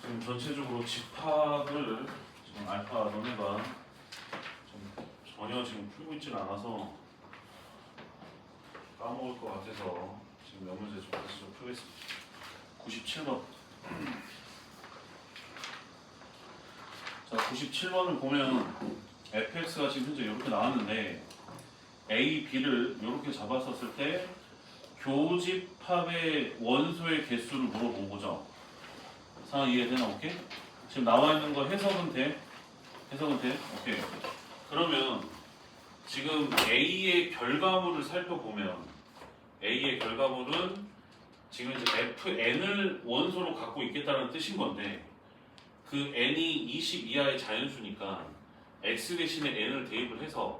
지금 전체적으로 집합을 지금 알파 너네가 좀 전혀 지금 풀고 있진 않아서 까먹을 것 같아서 지금 몇 문제 좀 다시 좀 풀겠습니다. 97번. 자, 97번을 보면 fx가 지금 현재 이렇게 나왔는데 a, b를 이렇게 잡았었을 때 교집합의 원소의 개수를 물어본 거죠. 상황 이해되나? 오케이? 지금 나와 있는 거 해석은 돼? 해석은 돼? 오케이. 그러면 지금 A의 결과물을 살펴보면 A의 결과물은 지금 이제 FN을 원소로 갖고 있겠다는 뜻인 건데 그 N이 20 이하의 자연수니까 X 대신에 N을 대입을 해서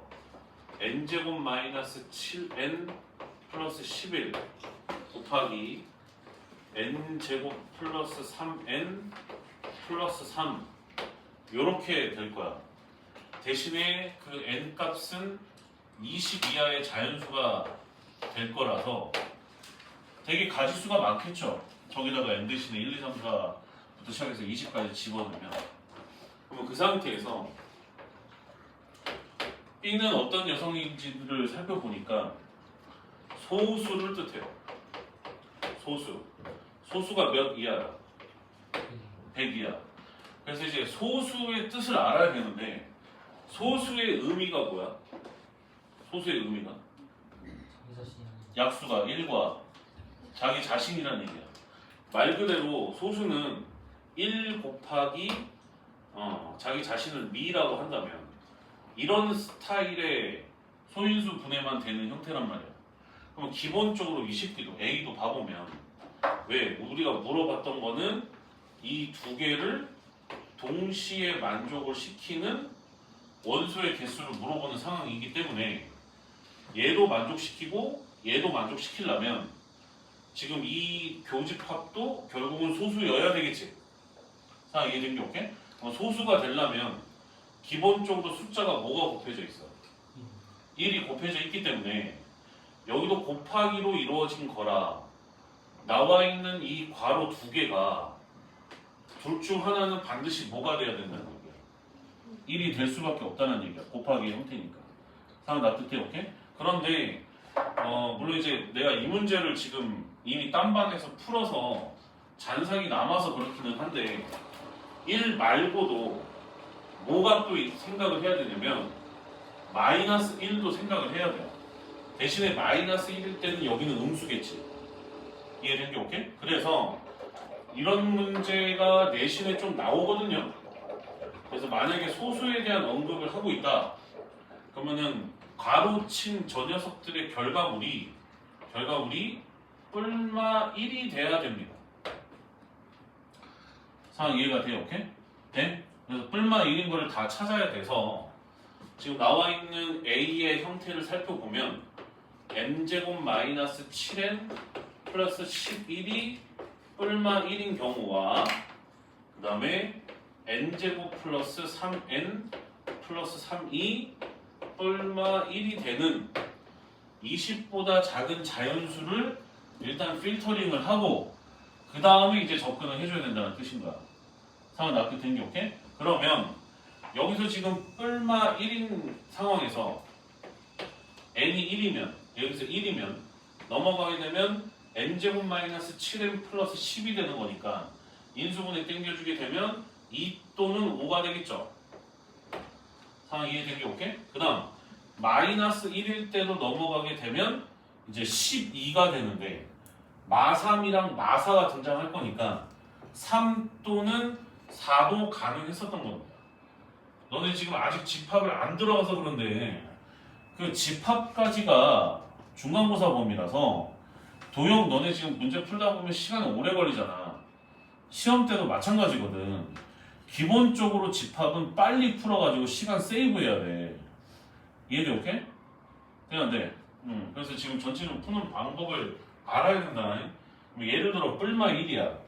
N제곱 마이너스 7N 플러스 11 곱하기 N제곱 플러스 3N 플러스 3 요렇게 될 거야. 대신에 그 N 값은 20 이하의 자연수가 될 거라서 되게 가지수가 많겠죠. 저기다가 N 대신에 1, 2, 3, 4부터 시작해서 20까지 집어넣으면 그러면 그 상태에서 B는 어떤 여성인지를 살펴보니까 소수를 뜻해요. 소수가 몇 이하야? 100 이하. 그래서 이제 소수의 뜻을 알아야 되는데 소수의 의미가 뭐야? 소수의 의미가 약수가 1과 자기 자신이라는 얘기야. 말 그대로 소수는 1 곱하기 자기 자신을 미라고 한다면 이런 스타일의 소인수 분해만 되는 형태란 말이야. 그럼 기본적으로 이 새끼도 A도 봐보면 왜 우리가 물어봤던 거는 이 두 개를 동시에 만족을 시키는 원소의 개수를 물어보는 상황이기 때문에 얘도 만족시키고 얘도 만족시키려면 지금 이 교집합도 결국은 소수여야 되겠지. 상황 이해된 게 오케이? 소수가 되려면 기본적으로 숫자가 뭐가 곱해져 있어? 1이 곱해져 있기 때문에 여기도 곱하기로 이루어진 거라 나와 있는 이 괄호 두 개가 둘 중 하나는 반드시 뭐가 돼야 된다는 얘기야. 1이 될 수밖에 없다는 얘기야. 곱하기 형태니까. 상황 납득해? 오케이? 그런데 물론 이제 내가 이 문제를 지금 이미 딴 반에서 풀어서 잔상이 남아서 그렇기는 한데 1 말고도 뭐가 또 생각을 해야 되냐면 마이너스 1도 생각을 해야 돼요. 대신에 마이너스 1일 때는 여기는 음수겠지. 이해된 게 오케이? 그래서 이런 문제가 내신에 좀 나오거든요. 그래서 만약에 소수에 대한 언급을 하고 있다 그러면은 가로친 저 녀석들의 결과물이 뿔마 1이 돼야 됩니다. 상황 이해가 돼요? 오케이? 네? 그래서 뿔마 1인 걸 다 찾아야 돼서 지금 나와 있는 A의 형태를 살펴보면 N제곱 마이너스 7N 플러스 11이 뿔마 1인 경우와 그 다음에 N제곱 플러스 3N 플러스 3이 뿔마 1이 되는 20보다 작은 자연수를 일단 필터링을 하고 그 다음에 이제 접근을 해줘야 된다는 뜻인 거야. 상황 납득된 게 오케이? 그러면 여기서 지금 뿔마 1인 상황에서 n이 1이면 여기서 1이면 넘어가게 되면 n제곱 마이너스 7n 플러스 10이 되는 거니까 인수분해 땡겨주게 되면 2 또는 5가 되겠죠. 상황 이해된 게 오케이? 그 다음 마이너스 1일 때도 넘어가게 되면 이제 12가 되는데 마3이랑 마4가 등장할 거니까 3 또는 4도 가능했었던 겁니다. 너네 지금 아직 집합을 안 들어가서 그런데 그 집합까지가 중간고사 범위라서 도형 너네 지금 문제 풀다 보면 시간이 오래 걸리잖아. 시험 때도 마찬가지거든. 기본적으로 집합은 빨리 풀어가지고 시간 세이브해야 돼. 이해돼? 오케이? 그냥 돼. 그래서 지금 전체적으로 푸는 방법을 알아야 된다. 예를 들어 뿔마 1이야.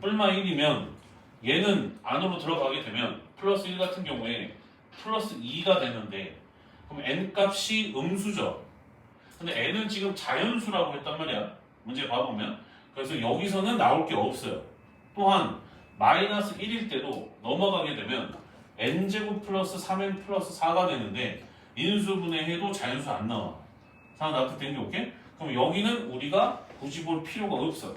뿔마 1이면 얘는 안으로 들어가게 되면 플러스 1 같은 경우에 플러스 2가 되는데 그럼 n 값이 음수죠. 근데 n은 지금 자연수라고 했단 말이야. 문제 봐보면. 그래서 여기서는 나올 게 없어요. 또한 마이너스 1일 때도 넘어가게 되면 n제곱 플러스 3n 플러스 4가 되는데 인수분해해도 자연수 안 나와. 상황 납득된 게 오케이? 그럼 여기는 우리가 굳이 볼 필요가 없어요.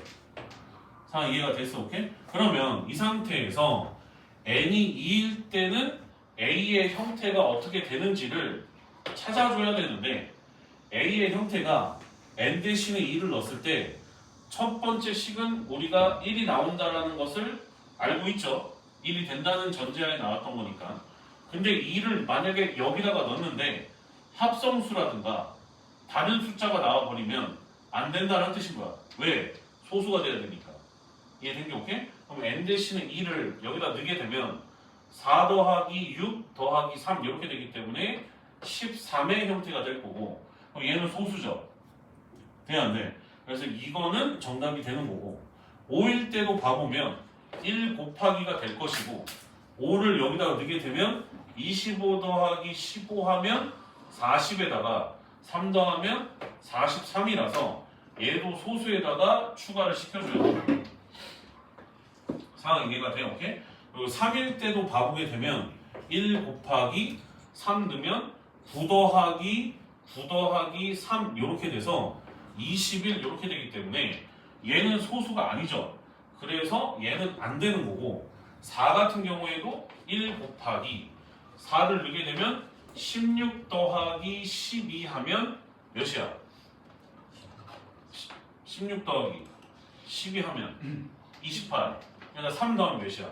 상황 이해가 됐어, 오케이? 그러면 이 상태에서 n이 2일 때는 a의 형태가 어떻게 되는지를 찾아줘야 되는데 a의 형태가 n 대신에 2를 넣었을 때 첫 번째 식은 우리가 1이 나온다라는 것을 알고 있죠. 1이 된다는 전제하에 나왔던 거니까. 근데 2를 만약에 여기다가 넣었는데 합성수라든가 다른 숫자가 나와버리면 안 된다는 뜻인 거야. 왜? 소수가 돼야 되니까. 이해된 게 오케이? 그럼 n 대신에 2를 여기다 넣게 되면 4 더하기 6 더하기 3 이렇게 되기 때문에 13의 형태가 될 거고, 그럼 얘는 소수죠. 돼 안 돼? 그래서 이거는 정답이 되는 거고, 5일 때도 봐보면 1 곱하기가 될 것이고 5를 여기다가 넣게 되면 25 더하기 15 하면 40에다가 3 더하면 43이라서 얘도 소수에다가 추가를 시켜줘야 돼요. 상황 이해가 돼요? 오케이? 그리고 3일 때도 봐보게 되면 1 곱하기 3 넣으면 9 더하기 3 이렇게 돼서 21 이렇게 되기 때문에 얘는 소수가 아니죠. 그래서 얘는 안 되는 거고, 4 같은 경우에도 1 곱하기 4를 넣게 되면 16 더하기 12 하면 몇이야? 16 더하기 12 하면 28. 그러니까 3 더하면 몇이야?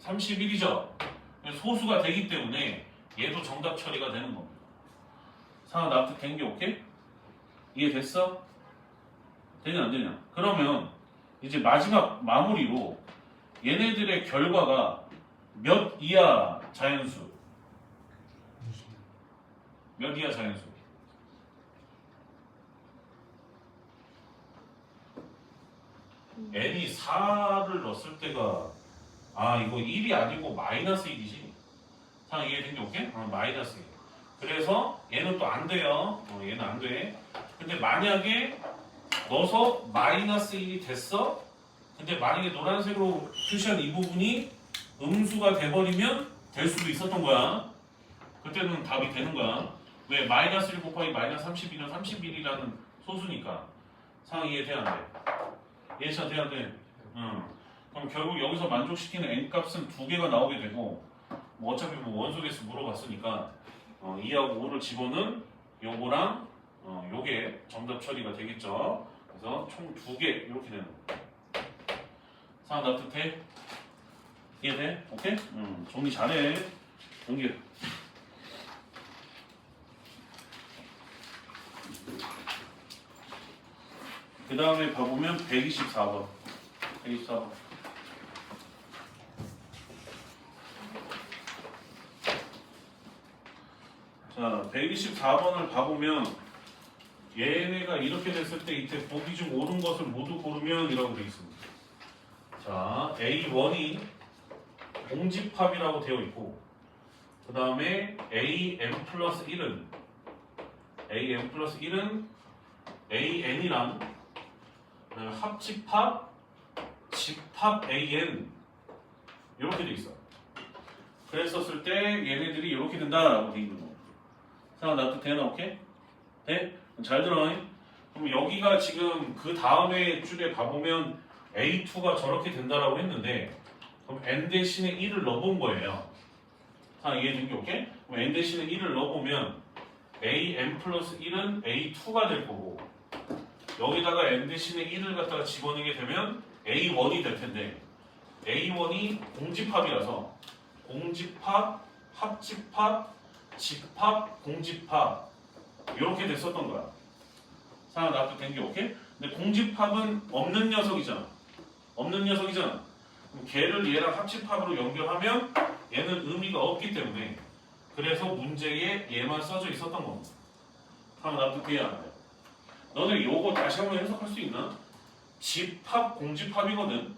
31이죠. 소수가 되기 때문에 얘도 정답 처리가 되는 겁니다. 상황 납득된 게 오케이? 이해됐어? 되냐 안 되냐? 그러면 이제 마지막 마무리로 얘네들의 결과가 몇 이하 자연수? 몇 이하 자연수? n이 4를 넣었을 때가 이거 1이 아니고 마이너스 1이지. 상황 이해된 게 오케이? 마이너스 1. 그래서 얘는 또 안 돼요. 얘는 안 돼. 근데 만약에 넣어서 마이너스 1이 됐어? 근데 만약에 노란색으로 표시한 이 부분이 음수가 돼버리면 될 수도 있었던 거야. 그때는 답이 되는 거야. 왜? 마이너스 1 곱하기 마이너스 32는 31이라는 소수니까. 상황 이해돼야 안 돼? 이해차 돼야 돼? 그럼 결국 여기서 만족시키는 n값은 두 개가 나오게 되고, 뭐 어차피 뭐 원소개수 물어봤으니까 2하고 5를 집어넣은 요거랑 요게 정답 처리가 되겠죠. 그래서 총 2개 이렇게 되는 거. 상황 납득해? 이해돼? 오케이? 정리 잘해. 연결. 그 다음에 봐보면 124번. 124번. 자, 124번을 봐보면 얘네가 이렇게 됐을 때 이때 보기 중 옳은 것을 모두 고르면 이라고 되어 있습니다. 자, A1이 공집합이라고 되어 있고, 그 다음에 AM 플러스 1은 AN이랑 합집합, 집합 AN 이렇게 돼 있어. 그랬었을 때 얘네들이 이렇게 된다라고 돼 있는 거. 상황 납득되나? 오케이? 네? 잘 들어. 그럼 여기가 지금 그 다음에 줄에 가보면 A2가 저렇게 된다라고 했는데, 그럼 n 대신에 1을 넣어본 거예요. 상황 이해된 게 오케이? 그럼 n 대신에 1을 넣어보면 AN 플러스 1은 A2가 될 거고, 여기다가 n 대신에 1을 갖다가 집어넣게 되면 A1이 될 텐데, A1이 공집합이라서 공집합, 합집합, 집합, 공집합 이렇게 됐었던 거야. 상황 납득된 게 오케이? 근데 공집합은 없는 녀석이잖아. 그럼 걔를 얘랑 합집합으로 연결하면 얘는 의미가 없기 때문에, 그래서 문제에 얘만 써져 있었던 겁니다. 상황 납득돼야 안 돼. 너네 요거 다시 한번 해석할 수 있나? 집합, 공집합이거든.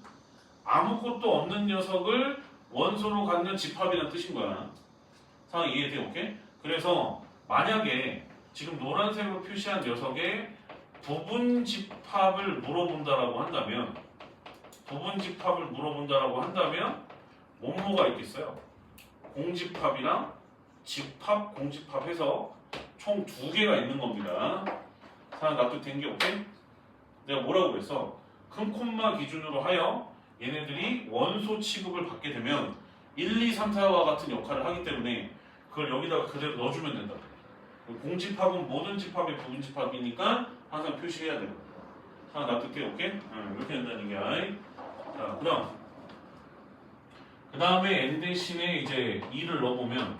아무것도 없는 녀석을 원소로 갖는 집합이라는 뜻인 거야. 상황 이해돼? 오케이? 그래서 만약에 지금 노란색으로 표시한 녀석의 부분 집합을 물어본다라고 한다면 부분집합을 물어본다라고 한다면 뭐가 있겠어요? 공집합이랑 집합, 공집합해서 총 2개가 있는 겁니다. 자, 납득된 게 오케이? 내가 뭐라고 그랬어? 큰 콤마 기준으로 하여 얘네들이 원소 취급을 받게 되면 1, 2, 3, 4와 같은 역할을 하기 때문에 그걸 여기다가 그대로 넣어주면 된다. 공집합은 모든 집합의 부분집합이니까 항상 표시해야 돼요. 자, 납득돼? 오케이? 이렇게 된다는 얘기야. 자, 그 다음에 n 대신에 이제 2를 넣어보면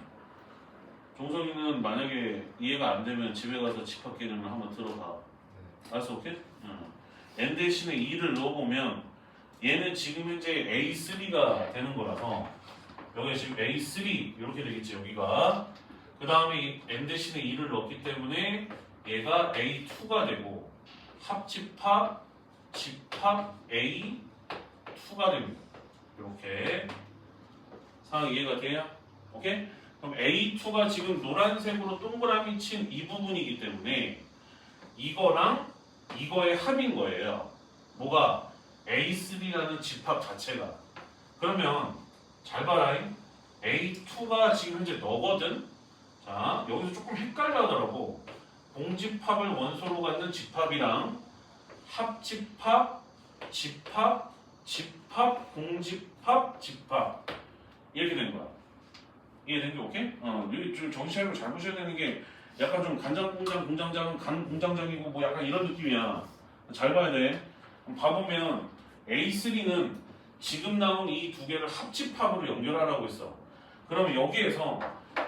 종석이는 만약에 이해가 안 되면 집에 가서 집합 개념을 한번 들어봐. 알았어? 오케이? n 대신에 2를 넣어보면 얘는 지금 현재 A3가 되는 거라서 여기 지금 A3 이렇게 되겠지 여기가. 그 다음에 n 대신에 2를 넣었기 때문에 얘가 A2가 되고 합집합, 집합 A2가 됩니다. 이렇게 상황 이해가 돼요? 오케이? 그럼 A2가 지금 노란색으로 동그라미 친 이 부분이기 때문에 이거랑 이거의 합인 거예요. 뭐가? A3라는 집합 자체가. 그러면 잘 봐라. A2가 지금 현재 너거든? 자, 여기서 조금 헷갈려 하더라고. 공집합을 원소로 갖는 집합이랑 합집합, 집합, 집합, 공집합, 집합 이렇게 된 거야. 이해된 게 오케이? 여기 좀 정신 차리고 잘 보셔야 되는 게 약간 좀 간장공장, 공장장은 간 공장장이고 뭐 약간 이런 느낌이야. 잘 봐야 돼. 봐보면 A3는 지금 나온 이 2개를 합집합으로 연결하라고 했어. 그러면 여기에서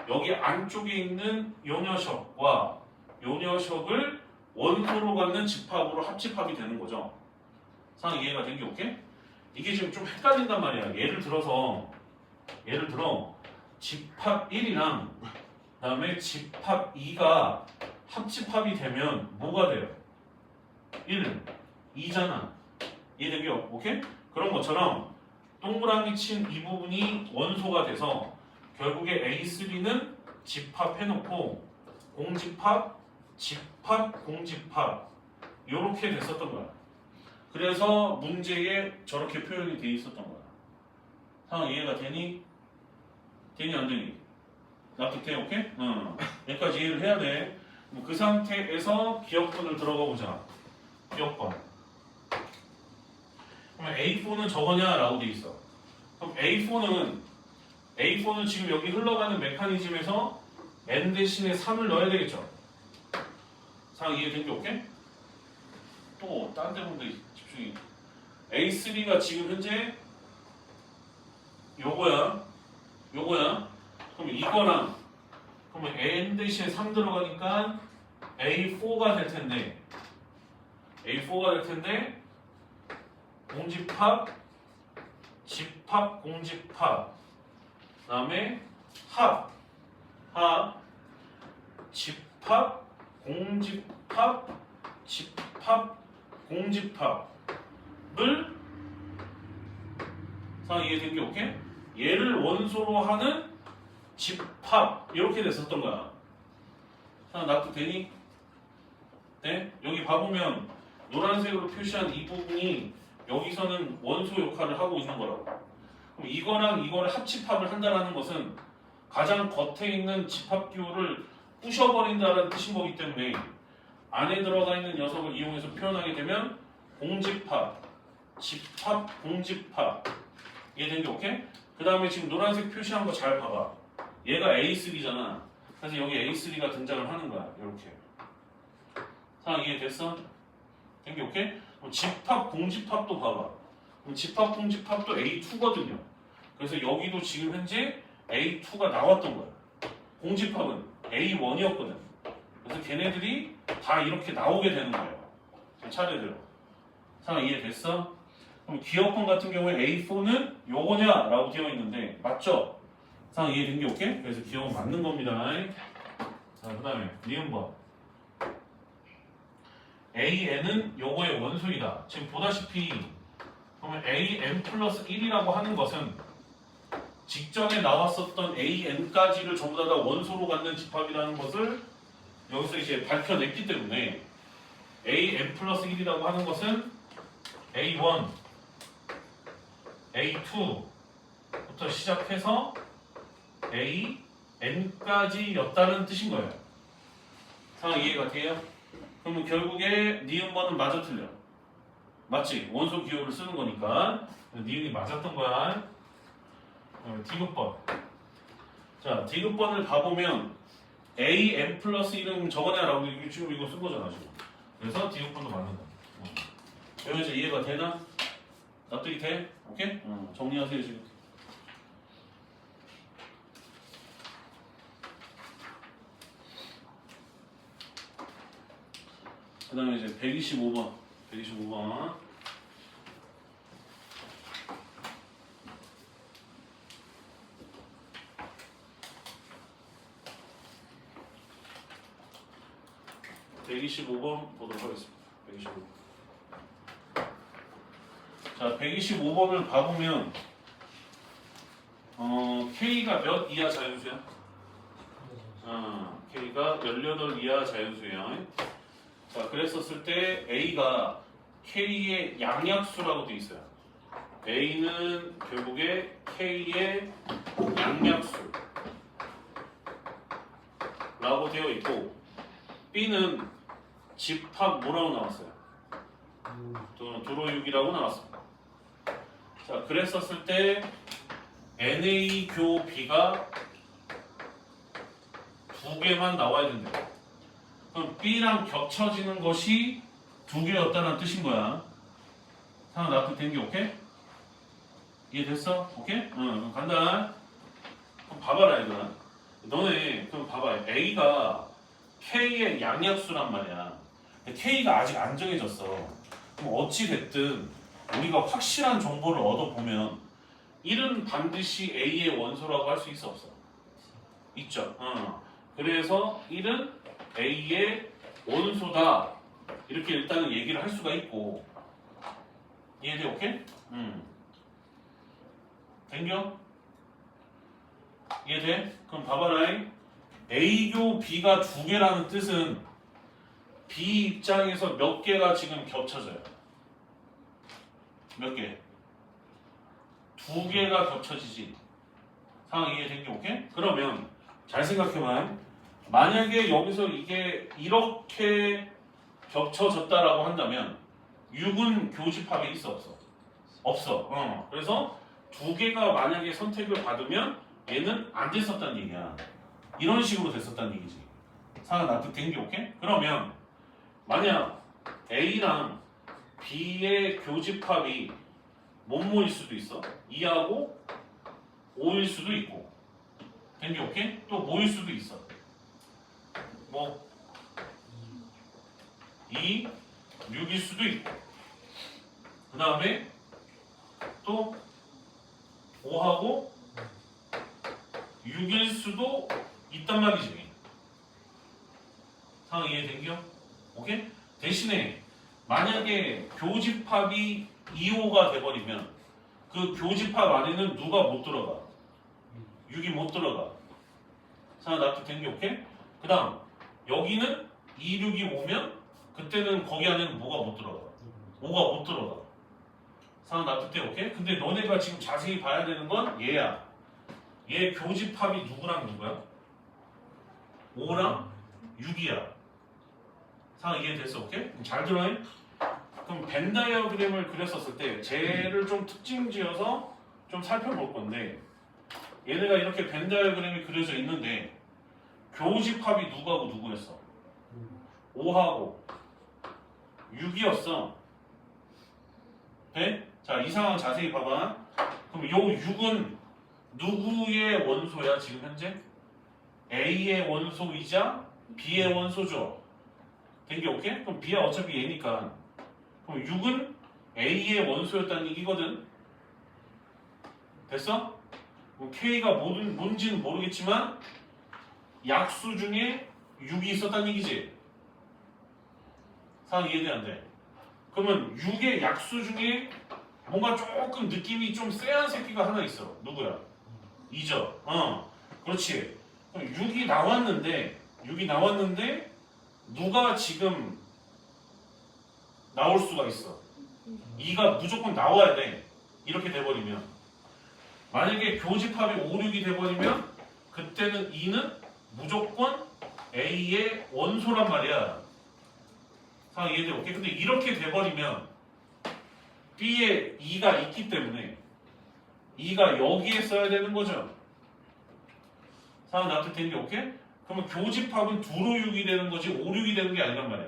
여기 안쪽에 있는 요 녀석과 요 녀석을 원소로 갖는 집합으로 합집합이 되는 거죠. 상황 이해가 된 게 오케이? 이게 지금 좀 헷갈린단 말이야. 예를 들어 집합 1이랑 그다음에 집합 2가 합집합이 되면 뭐가 돼요? 1, 2잖아. 이해된 게 오케이? 그런 것처럼 동그라미 친 이 부분이 원소가 돼서 결국에 A3는 집합해놓고 공집합, 집합, 공집합 이렇게 됐었던 거야. 그래서 문제에 저렇게 표현이 돼 있었던 거야. 상황 이해가 되니? 되니 안 되니? 납득돼? 오케이? 여기까지 이해를 해야 돼. 그 상태에서 기억분을 들어가 보자. 기억분. 그러면 A4는 저거냐? 라고 돼 있어. 그럼 A4는 지금 여기 흘러가는 메커니즘에서 N 대신에 3을 넣어야 되겠죠? 상황 이해된 게 오케이? 또 딴 데 보는데 집중이. A3가 지금 현재 요거야. 그럼 이거랑 그러면 N 대신에 3 들어가니까 A4가 될 텐데 공집합, 집합, 공집합 그다음에 합, 집합, 공집합, 집합, 공집합을 상황 이해된 게 오케이? 얘를 원소로 하는 집합 이렇게 됐었던 거야. 상황 납득되니? 네? 여기 봐보면 노란색으로 표시한 이 부분이 여기서는 원소 역할을 하고 있는 거라고. 그럼 이거랑 이거를 합집합을 한다는 것은 가장 겉에 있는 집합 기호를 부셔버린다는 뜻인 거기 때문에 안에 들어가 있는 녀석을 이용해서 표현하게 되면 공집합, 집합, 공집합 이해된 게 오케이? 그 다음에 지금 노란색 표시한 거 잘 봐봐. 얘가 A3잖아. 그래서 여기 A3가 등장을 하는 거야. 이렇게. 상황 이해됐어? 된 게 오케이? 그럼 집합, 공집합도 봐봐. 그럼 집합, 공집합도 A2거든요. 그래서 여기도 지금 현재 A2가 나왔던 거야. 공집합은 A1이었거든. 그래서 걔네들이 다 이렇게 나오게 되는 거예요. 차례대로. 상황 이해됐어? 그럼 기억권 같은 경우에 A4는 요거냐? 라고 되어 있는데 맞죠? 상황 이해된 게 오케이? 그래서 기억은 맞는 겁니다. 자, 그 다음에 니은번 AN은 요거의 원소이다. 지금 보다시피 그러면 AN 플러스 1이라고 하는 것은 직전에 나왔었던 AN까지를 전부 다 원소로 갖는 집합이라는 것을 여기서 이제 밝혀냈기 때문에 AN 플러스 1이라고 하는 것은 A1, A2부터 시작해서 AN까지였다는 뜻인 거예요. 상황 이해가 돼요? 그러면 결국에 니은번은 맞아 틀려? 맞지? 원소 기호를 쓰는 거니까 니은이 맞았던 거야. D급번. 자, D급번을 봐보면 AN 플러스 1은 적어내라고 지금 이거 쓴 거잖아 지금. 그래서 D급번도 맞는 거야. 여기서 이해가 되나? 납득이 돼? 오케이? 정리하세요 지금. 그 다음에 이제 125번. 125번. 보도록 하겠습니다. 125번. 자, 125번을 봐보면 K가 몇 이하 자연수야? K가 18 이하 자연수야. 자, 그랬었을 때 A가 K의 양약수라고 돼 있어요. A는 결국에 K의 양약수라고 되어 있고 B는 집합 뭐라고 나왔어요? 도로육이라고 나왔습니다. 자, 그랬었을 때 NA 교 B가 두 개만 나와야 된대요. 그럼 B랑 겹쳐지는 것이 두 개였다는 뜻인 거야. 상황 납득된 게 오케이? 이해됐어? 오케이? 응, 간다. 그럼 봐봐라 얘들아. 너네 그럼 봐봐. A가 K의 양약수란 말이야. K가 아직 안 정해졌어. 그럼 어찌 됐든 우리가 확실한 정보를 얻어보면 1은 반드시 A의 원소라고 할 수 있어 없어? 있죠. 그래서 1은 A의 원소다. 이렇게 일단은 얘기를 할 수가 있고. 이해돼? 오케이? 된겨? 이해돼? 그럼 봐봐라. A교 B가 두 개라는 뜻은 B 입장에서 몇 개가 지금 겹쳐져요? 몇 개? 두 개가 겹쳐지지. 상황 이해된 게 오케이? 그러면 잘 생각해봐. 만약에 여기서 이게 이렇게 겹쳐졌다라고 한다면 6은 교집합에 있어 없어? 없어. 그래서 두 개가 만약에 선택을 받으면 얘는 안 됐었다는 얘기야. 이런 식으로 됐었다는 얘기지. 상황 납득된 게 오케이? 그러면 만약 A랑 B의 교집합이 뭐뭐일 수도 있어? 2하고 5일 수도 있고. 된 게 오케이? 또 뭐일 수도 있어? 뭐 2, 6일 수도 있고. 그 다음에 또 5하고 6일 수도 있단 말이지. 상황 이해된겨? 오케이? 대신에 만약에 교집합이 2호가 돼버리면 그 교집합 안에는 누가 못 들어가? 6이 못 들어가. 상황 납득된 게 오케이? 그 다음 여기는 2, 6이 오면 그때는 거기 안에는 뭐가 못 들어가? 5가 못 들어가. 상황 납득돼 오케이? 근데 너네가 지금 자세히 봐야 되는 건 얘야. 얘 교집합이 누구랑 누구야? 5랑 6이야. 상황 이해됐어? 오케이? 잘 들어. 그럼 벤 다이어그램을 그렸었을 때 쟤를 좀 특징 지어서 좀 살펴볼 건데 얘네가 이렇게 벤 다이어그램이 그려져 있는데 교집합이 누구하고 누구였어? 5하고 6이었어. 네? 자, 이 상황 자세히 봐봐. 그럼 요 6은 누구의 원소야 지금 현재? A의 원소이자 B의 원소죠. 된 게 오케이? 그럼 B야 어차피 얘니까. 그럼 6은 A의 원소였다는 얘기거든. 됐어? 그럼 K가 뭔지는 모르겠지만 약수 중에 6이 있었다는 얘기지. 상황 이해돼 안 돼? 그러면 6의 약수 중에 뭔가 조금 느낌이 좀 쎄한 새끼가 하나 있어. 누구야? 2죠. 그렇지. 그럼 6이 나왔는데 누가 지금 나올 수가 있어? 2가 무조건 나와야 돼. 이렇게 돼버리면 만약에 교집합이 5, 6이 돼버리면 그때는 2는 무조건 A의 원소란 말이야. 상황 이해돼? 오케이? 근데 이렇게 돼버리면 B에 2가 있기 때문에 2가 여기에 써야 되는 거죠. 상황 납득되는 게 오케이? 그러면 교집합은 2로 6이 되는 거지 5, 6이 되는 게 아니란 말이야.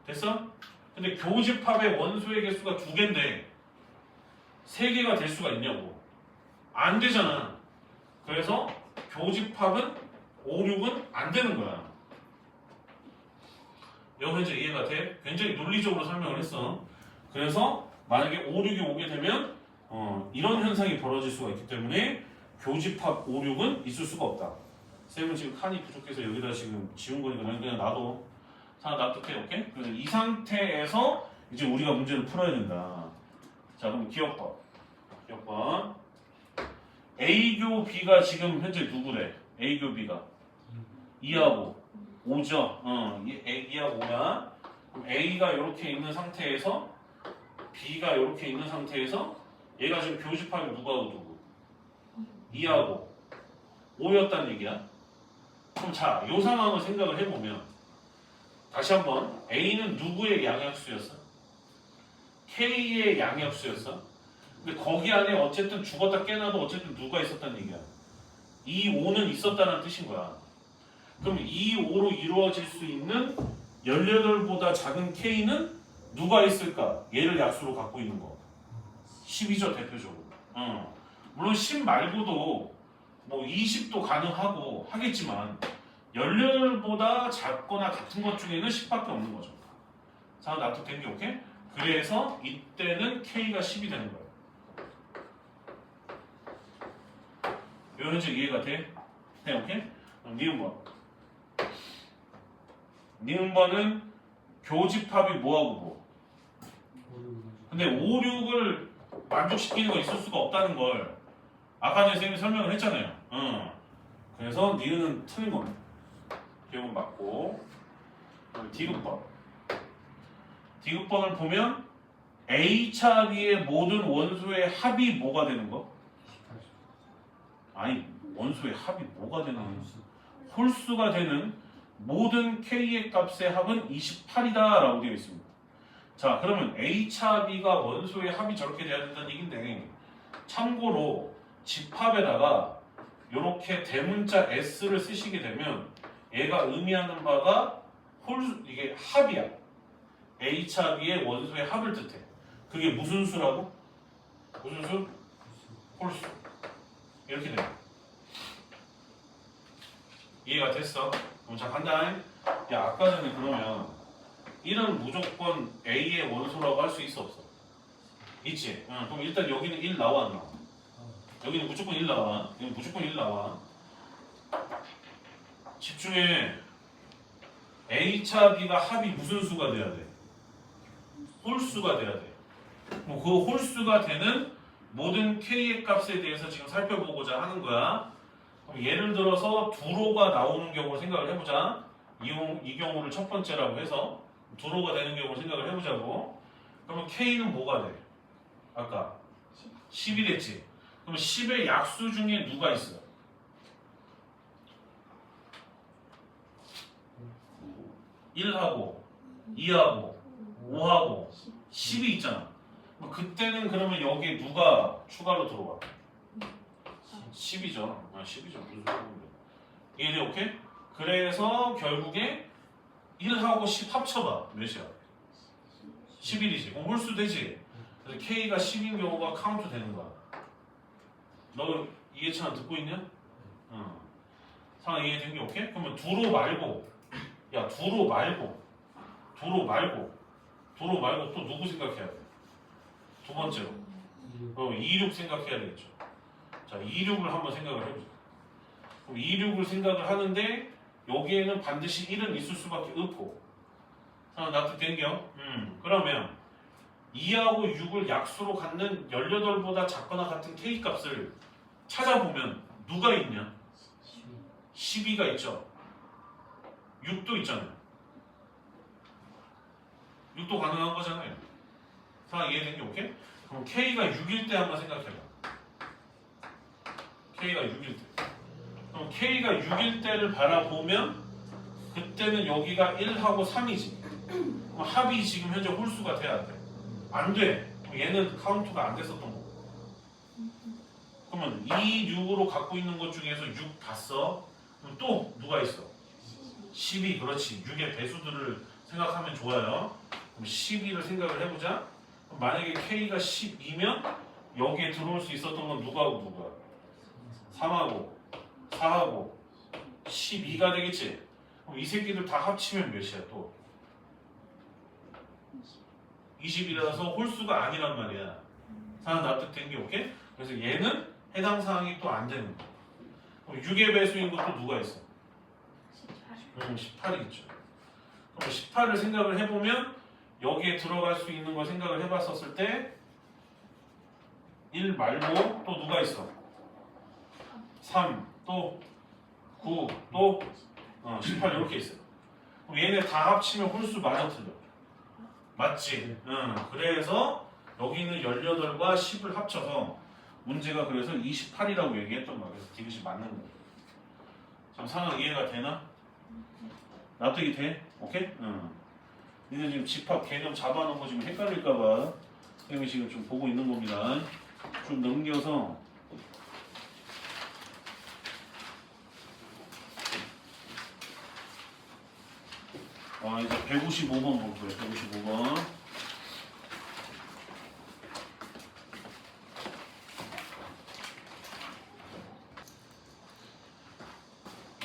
됐어? 근데 교집합의 원소의 개수가 2개인데 3개가 될 수가 있냐고. 안 되잖아. 그래서 교집합은 5, 6은 안 되는 거야. 여기 이제 이해가 돼? 굉장히 논리적으로 설명을 했어. 그래서 만약에 5, 6이 오게 되면 이런 현상이 벌어질 수가 있기 때문에 교집합 5, 6은 있을 수가 없다. 쌤은 지금 칸이 부족해서 여기다 지금 지운 거니까 그냥 놔둬. 상황 납득해, 오케이? 그래서 이 상태에서 이제 우리가 문제를 풀어야 된다. 자, 그럼 기억법. A교 B가 지금 현재 누구래? A교 B가 2하고 5죠. 2하고 5야. 그럼 A가 이렇게 있는 상태에서 B가 이렇게 있는 상태에서 얘가 지금 교집합이 누구하고 누구? 2하고 5였단 얘기야. 그럼 자, 이 상황을 생각을 해보면 다시 한번 A는 누구의 양약수였어? K의 양약수였어. 근데 거기 안에 어쨌든 죽었다 깨나도 어쨌든 누가 있었다는 얘기야. 이 5는 있었다는 뜻인 거야. 그럼 이 5로 이루어질 수 있는 18보다 작은 K는 누가 있을까? 얘를 약수로 갖고 있는 거. 10이죠, 대표적으로. 물론 10 말고도 뭐 20도 가능하고 하겠지만 18보다 작거나 같은 것 중에는 10밖에 없는 거죠. 상황 납득된 게 오케이? 그래서 이때는 K가 10이 되는 거예요. 요 현재 이해가 돼? 네, 오케이? 니은번. 니은번은 교집합이 뭐하고 뭐? 근데 5, 6을 만족시키는 거 있을 수가 없다는 걸 아까 전에 선생님이 설명을 했잖아요. 그래서 니은은 틀린 겁니다. 기억은 맞고. 디귿번. 디귿번을 보면 A차 B의 모든 원소의 합이 뭐가 되는 거? 아니, 원소의 합이 뭐가 되는 거? 홀수가 되는 모든 K의 값의 합은 28이다 라고 되어 있습니다. 자, 그러면 A차 B가 원소의 합이 저렇게 돼야 된다는 얘기인데 참고로 집합에다가 이렇게 대문자 S를 쓰시게 되면 얘가 의미하는 바가 이게 합이야. A차 B의 원소의 합을 뜻해. 그게 무슨 수라고? 무슨 수? 홀수. 이렇게 돼요. 이해가 됐어? 그럼 자, 간다. 야, 아까 전에 그러면 1은 무조건 A의 원소라고 할 수 있어 없어? 있지? 그럼 일단 여기는 1 나와 안 나와? 여기는 무조건 1 나와. 여기는 무조건 1 나와. 집중해. A차 B가 합이 무슨 수가 돼야 돼? 홀수가 돼야 돼. 뭐 그 홀수가 되는 모든 K의 값에 대해서 지금 살펴보고자 하는 거야. 그럼 예를 들어서 두로가 나오는 경우를 생각을 해보자. 이 경우를 첫 번째라고 해서 두로가 되는 경우를 생각을 해보자고. 그러면 K는 뭐가 돼? 아까 10이 됐지. 그럼 10의 약수 중에 누가 있어? 1하고 2하고 5하고 10이 있잖아. 그때는 그러면 여기에 누가 추가로 들어와? 10이죠. 10이죠. 무슨 소리인데. 이해돼? 오케이? 그래서 결국에 1하고 10 합쳐봐. 몇이야? 11이지. 그럼 홀수 되지? 그래서 K가 10인 경우가 카운트 되는 거야. 너 이해찬 듣고 있냐? 상황 이해된 게 오케이? 그러면 두로 말고 또 누구 생각해야 돼? 두 번째로 26 생각해야 되겠죠. 자, 26을 한번 생각을 해보자. 그럼 26을 생각을 하는데 여기에는 반드시 1은 있을 수밖에 없고. 자, 납득된겨? 그러면 2하고 6을 약수로 갖는 18보다 작거나 같은 K 값을 찾아보면 누가 있냐? 12가 있죠. 6도 있잖아요. 6도 가능한 거잖아요. 자, 이해된 게 오케이? 그럼 K가 6일 때 한번 생각해봐. K가 6일 때. 그럼 K가 6일 때를 바라보면 그때는 여기가 1하고 3이지. 그럼 합이 지금 현재 홀수가 돼야 돼. 안 돼. 그럼 얘는 카운트가 안 됐었던 거고. 그러면 2, 6으로 갖고 있는 것 중에서 6 봤어? 그럼 또 누가 있어? 12. 그렇지. 6의 배수들을 생각하면 좋아요. 그럼 12를 생각을 해보자. 그럼 만약에 K가 12면 여기에 들어올 수 있었던 건 누구하고 누구야? 3하고 4하고 12가 되겠지? 그럼 이 새끼들 다 합치면 몇이야 또? 20이라서 홀수가 아니란 말이야. 사람 납득된 게 오케이? 그래서 얘는 해당 사항이 또 안 되는 거야. 그럼 6의 배수인 것도 누가 있어? 18이 있죠. 그럼 18을 생각을 해보면 여기에 들어갈 수 있는 걸 생각을 해봤었을 때 1 말고 또 누가 있어? 3, 또 9, 또 18 이렇게 있어요. 그럼 얘네 다 합치면 홀수 마저 틀려. 맞지? 그래서 여기는 18과 10을 합쳐서 문제가 그래서 28이라고 얘기했던 거야. 그래서 디귿이 맞는 거야. 지금 상황 이해가 되나? 납득이 돼? 오케이? 니네 지금 집합 개념 잡아놓은 거 지금 헷갈릴까봐 선생님이 지금 좀 보고 있는 겁니다. 좀 넘겨서 이제 155번 볼 거예요. 155번.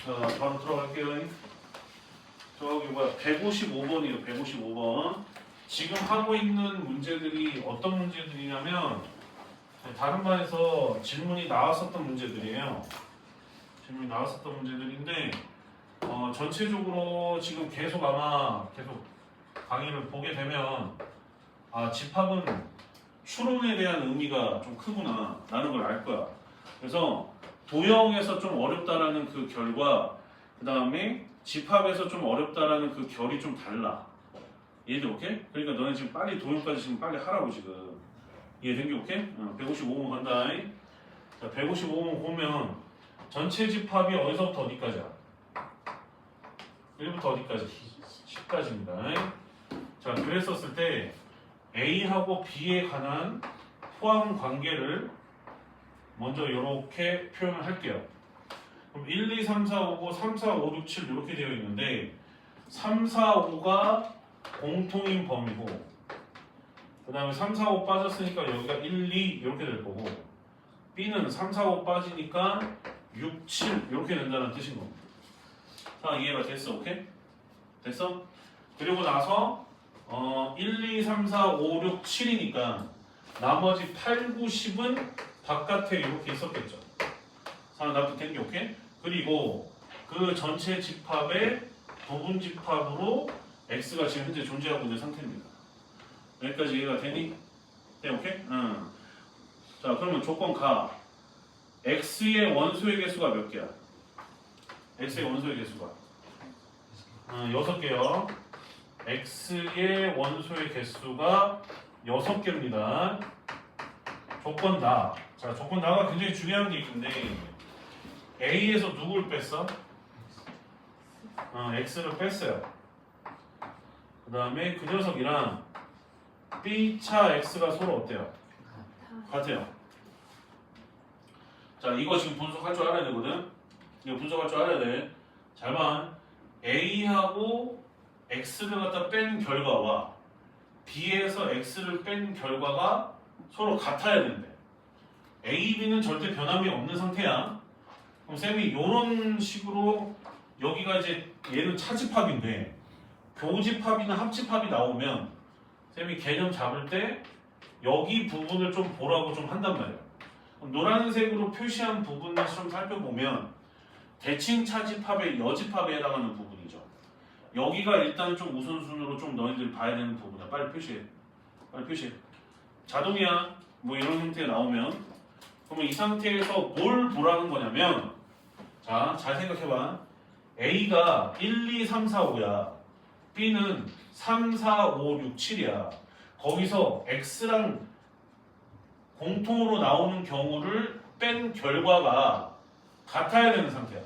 자, 바로 들어갈게요. 저기 뭐야 155번이에요. 155번. 지금 하고 있는 문제들이 어떤 문제들이냐면 다른 반에서 질문이 나왔었던 문제들이에요. 질문이 나왔었던 문제들인데 전체적으로 지금 계속 아마 계속 강의를 보게 되면 집합은 추론에 대한 의미가 좀 크구나 라는 걸 알 거야. 그래서 도형에서 좀 어렵다라는 그 결과 그 다음에 집합에서 좀 어렵다라는 그 결이 좀 달라. 이해돼? 오케이? 그러니까 너네 지금 빨리 도형까지 지금 빨리 하라고 지금. 이해된 게 오케이? 155번 간다. 자, 155번 보면 전체 집합이 어디서부터 어디까지야? 1부터 어디까지? 10까지입니다. 자, 그랬었을 때 A하고 B에 관한 포함 관계를 먼저 이렇게 표현을 할게요. 그럼 1, 2, 3, 4, 5고 3, 4, 5, 6, 7 이렇게 되어 있는데 3, 4, 5가 공통인 범위고 그 다음에 3, 4, 5 빠졌으니까 여기가 1, 2 이렇게 될 거고 B는 3, 4, 5 빠지니까 6, 7 이렇게 된다는 뜻인 겁니다. 자, 이해가 됐어? 오케이? 됐어? 그리고 나서 1, 2, 3, 4, 5, 6, 7이니까 나머지 8, 9, 10은 바깥에 이렇게 있었겠죠. 사람 납득된 게 오케이? 그리고 그 전체 집합의 부분 집합으로 X가 지금 현재 존재하고 있는 상태입니다. 여기까지 이해가 되니? 네, 오케이? 자, 그러면 조건 가. X의 원소의 개수가 몇 개야? X의 원소의 개수가 6개요. X의 원소의 개수가 6개입니다. 조건 나. 자, 조건 나가 굉장히 중요한 게 있는데 A에서 누구를 뺐어? X를 뺐어요. 그 다음에 그 녀석이랑 B차 X가 서로 어때요? 같아요. 자, 이거 지금 분석할 줄 알아야 되거든. 이거 분석할 줄 알아야 돼. 잘 봐. A하고 X를 갖다 뺀 결과와 B에서 X를 뺀 결과가 서로 같아야 된대. A, B는 절대 변함이 없는 상태야. 그럼 쌤이 이런 식으로 여기가 이제 얘는 차집합인데 교집합이나 합집합이 나오면 쌤이 개념 잡을 때 여기 부분을 좀 보라고 좀 한단 말이야. 노란색으로 표시한 부분을 좀 살펴보면 대칭 차집합의 여집합에 해당하는 부분이죠. 여기가 일단 좀 우선순위로 좀 너희들 봐야 되는 부분이야. 빨리 표시해. 빨리 표시해. 자동이야. 뭐 이런 형태 나오면 그러면 이 상태에서 뭘 보라는 거냐면 자, 잘 생각해봐. A가 1, 2, 3, 4, 5야. B는 3, 4, 5, 6, 7이야. 거기서 X랑 공통으로 나오는 경우를 뺀 결과가 같아야 되는 상태야.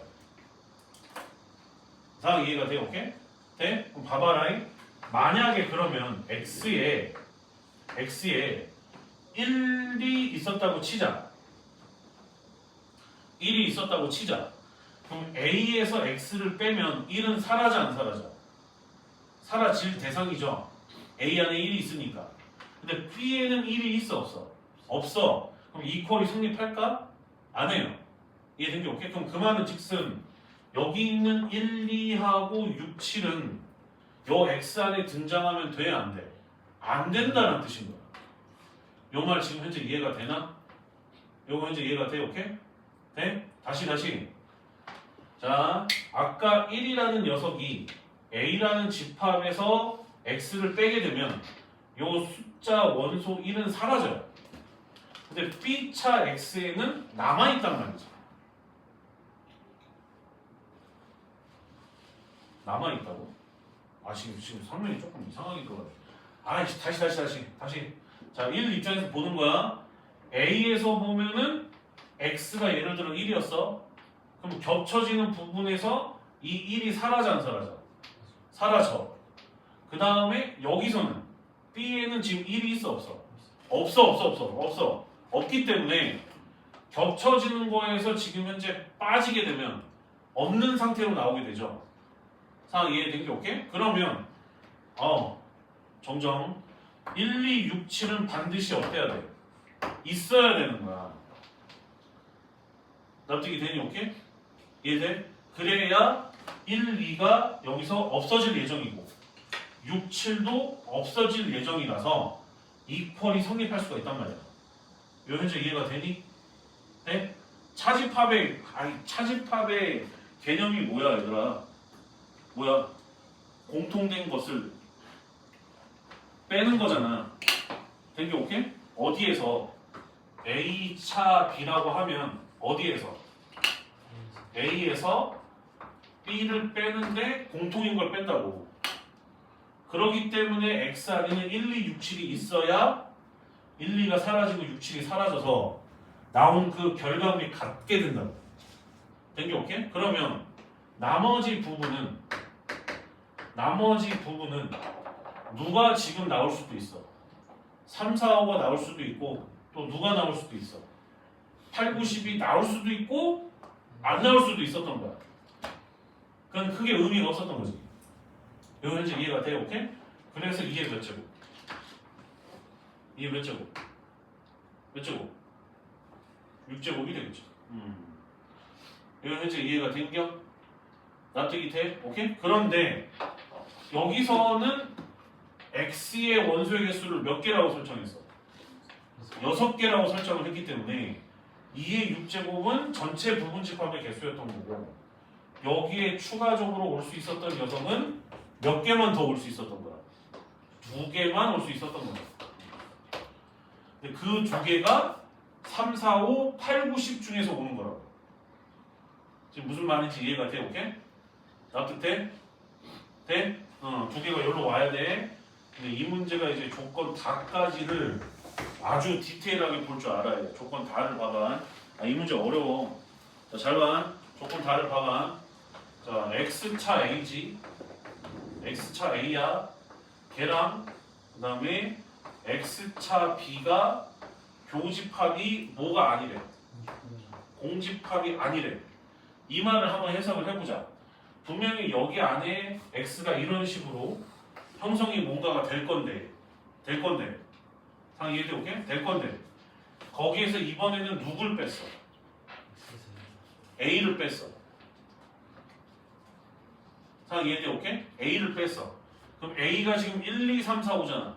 다 이해가 돼? 오케이? 돼? 그럼 봐봐라. 만약에 그러면 x에 1이 있었다고 치자. 1이 있었다고 치자. 그럼 A에서 X를 빼면 1은 사라져 안 사라져? 사라질 대상이죠. A 안에 1이 있으니까. 근데 B에는 1이 있어 없어? 없어. 그럼 이퀄이 성립할까? 안 해요. 이해된 게 오케이? 그럼 그 말은 즉슨 여기 있는 1, 2하고 6, 7은 요 X 안에 등장하면 돼? 안 돼? 안 된다는 뜻인 거야. 요 말 지금 현재 이해가 되나? 요거 현재 이해가 돼? 오케이? 돼? 다시 자, 아까 1이라는 녀석이 A라는 집합에서 X를 빼게 되면 요 숫자 원소 1은 사라져요. 근데 B차 X에는 남아있단 말이죠. 남아있다고? 아, 지금 설명이 조금 이상하게 들어가요. 아이씨, 다시. 자, 1 입장에서 보는 거야. A에서 보면은 X가 예를 들어 1이었어. 그럼 겹쳐지는 부분에서 이 1이 사라져 안 사라져? 사라져. 그 다음에 여기서는 B에는 지금 1이 있어 없어? 없어. 없기 때문에 겹쳐지는 거에서 지금 현재 빠지게 되면 없는 상태로 나오게 되죠. 상황 이해된 게 오케이? 그러면 정정 1, 2, 6, 7은 반드시 어때야 돼? 있어야 되는 거야. 납득이 되니 오케이? 이해돼? 그래야 1, 2가 여기서 없어질 예정이고 6, 7도 없어질 예정이라서 이퀄이 성립할 수가 있단 말이야. 요 현재 이해가 되니? 네? 차집합의 개념이 뭐야 얘들아? 뭐야? 공통된 것을 빼는 거잖아. 된 게 오케이? 어디에서? A 차 B라고 하면 어디에서? A에서 B를 빼는데 공통인 걸 뺀다고. 그렇기 때문에 X 안에는 1, 2, 6, 7이 있어야 1, 2가 사라지고 6, 7이 사라져서 나온 그 결과물이 같게 된다고. 된 게 오케이? 그러면 나머지 부분은 누가 지금 나올 수도 있어. 3, 4, 5가 나올 수도 있고 또 누가 나올 수도 있어. 8, 9, 10이 나올 수도 있고 안 나올 수도 있었던 거야. 그건 크게 의미가 없었던 거지. 이거 현재 이해가 돼? 오케이? 그래서 이게 몇 제곱? 이게 몇 제곱? 몇 제곱? 6제곱이 되겠죠. 이거 현재 이해가 된겨? 납득이 돼? 오케이? 그런데 여기서는 x의 원소의 개수를 몇 개라고 설정했어? 6개라고 설정을 했기 때문에 2의 6제곱은 전체 부분집합의 개수였던 거고 여기에 추가적으로 올 수 있었던 녀석은 몇 개만 더 올 수 있었던 거야? 2개만 올 수 있었던 거야. 근데 그 2개가 3, 4, 5, 8, 9, 10 중에서 오는 거라고. 지금 무슨 말인지 이해가 돼? 오케이? 납득돼? 돼? 2개가 여기로 와야 돼. 근데 이 문제가 이제 조건 다까지를 아주 디테일하게 볼 줄 알아야 돼. 조건 다를 봐봐. 이 문제 어려워. 자, 잘 봐. 조건 다를 봐봐. 자, X차 A지. X차 A야. 걔랑 그 다음에 X차 B가 교집합이 뭐가 아니래. 공집합이 아니래. 이 말을 한번 해석을 해보자. 분명히 여기 안에 X가 이런 식으로 형성이 뭔가가 될 건데 상 이해돼? 오케이? 될 건데 거기에서 이번에는 누굴 뺐어? A를 뺐어. 상 이해돼? 오케이? A를 뺐어. 그럼 A가 지금 1, 2, 3, 4, 5잖아.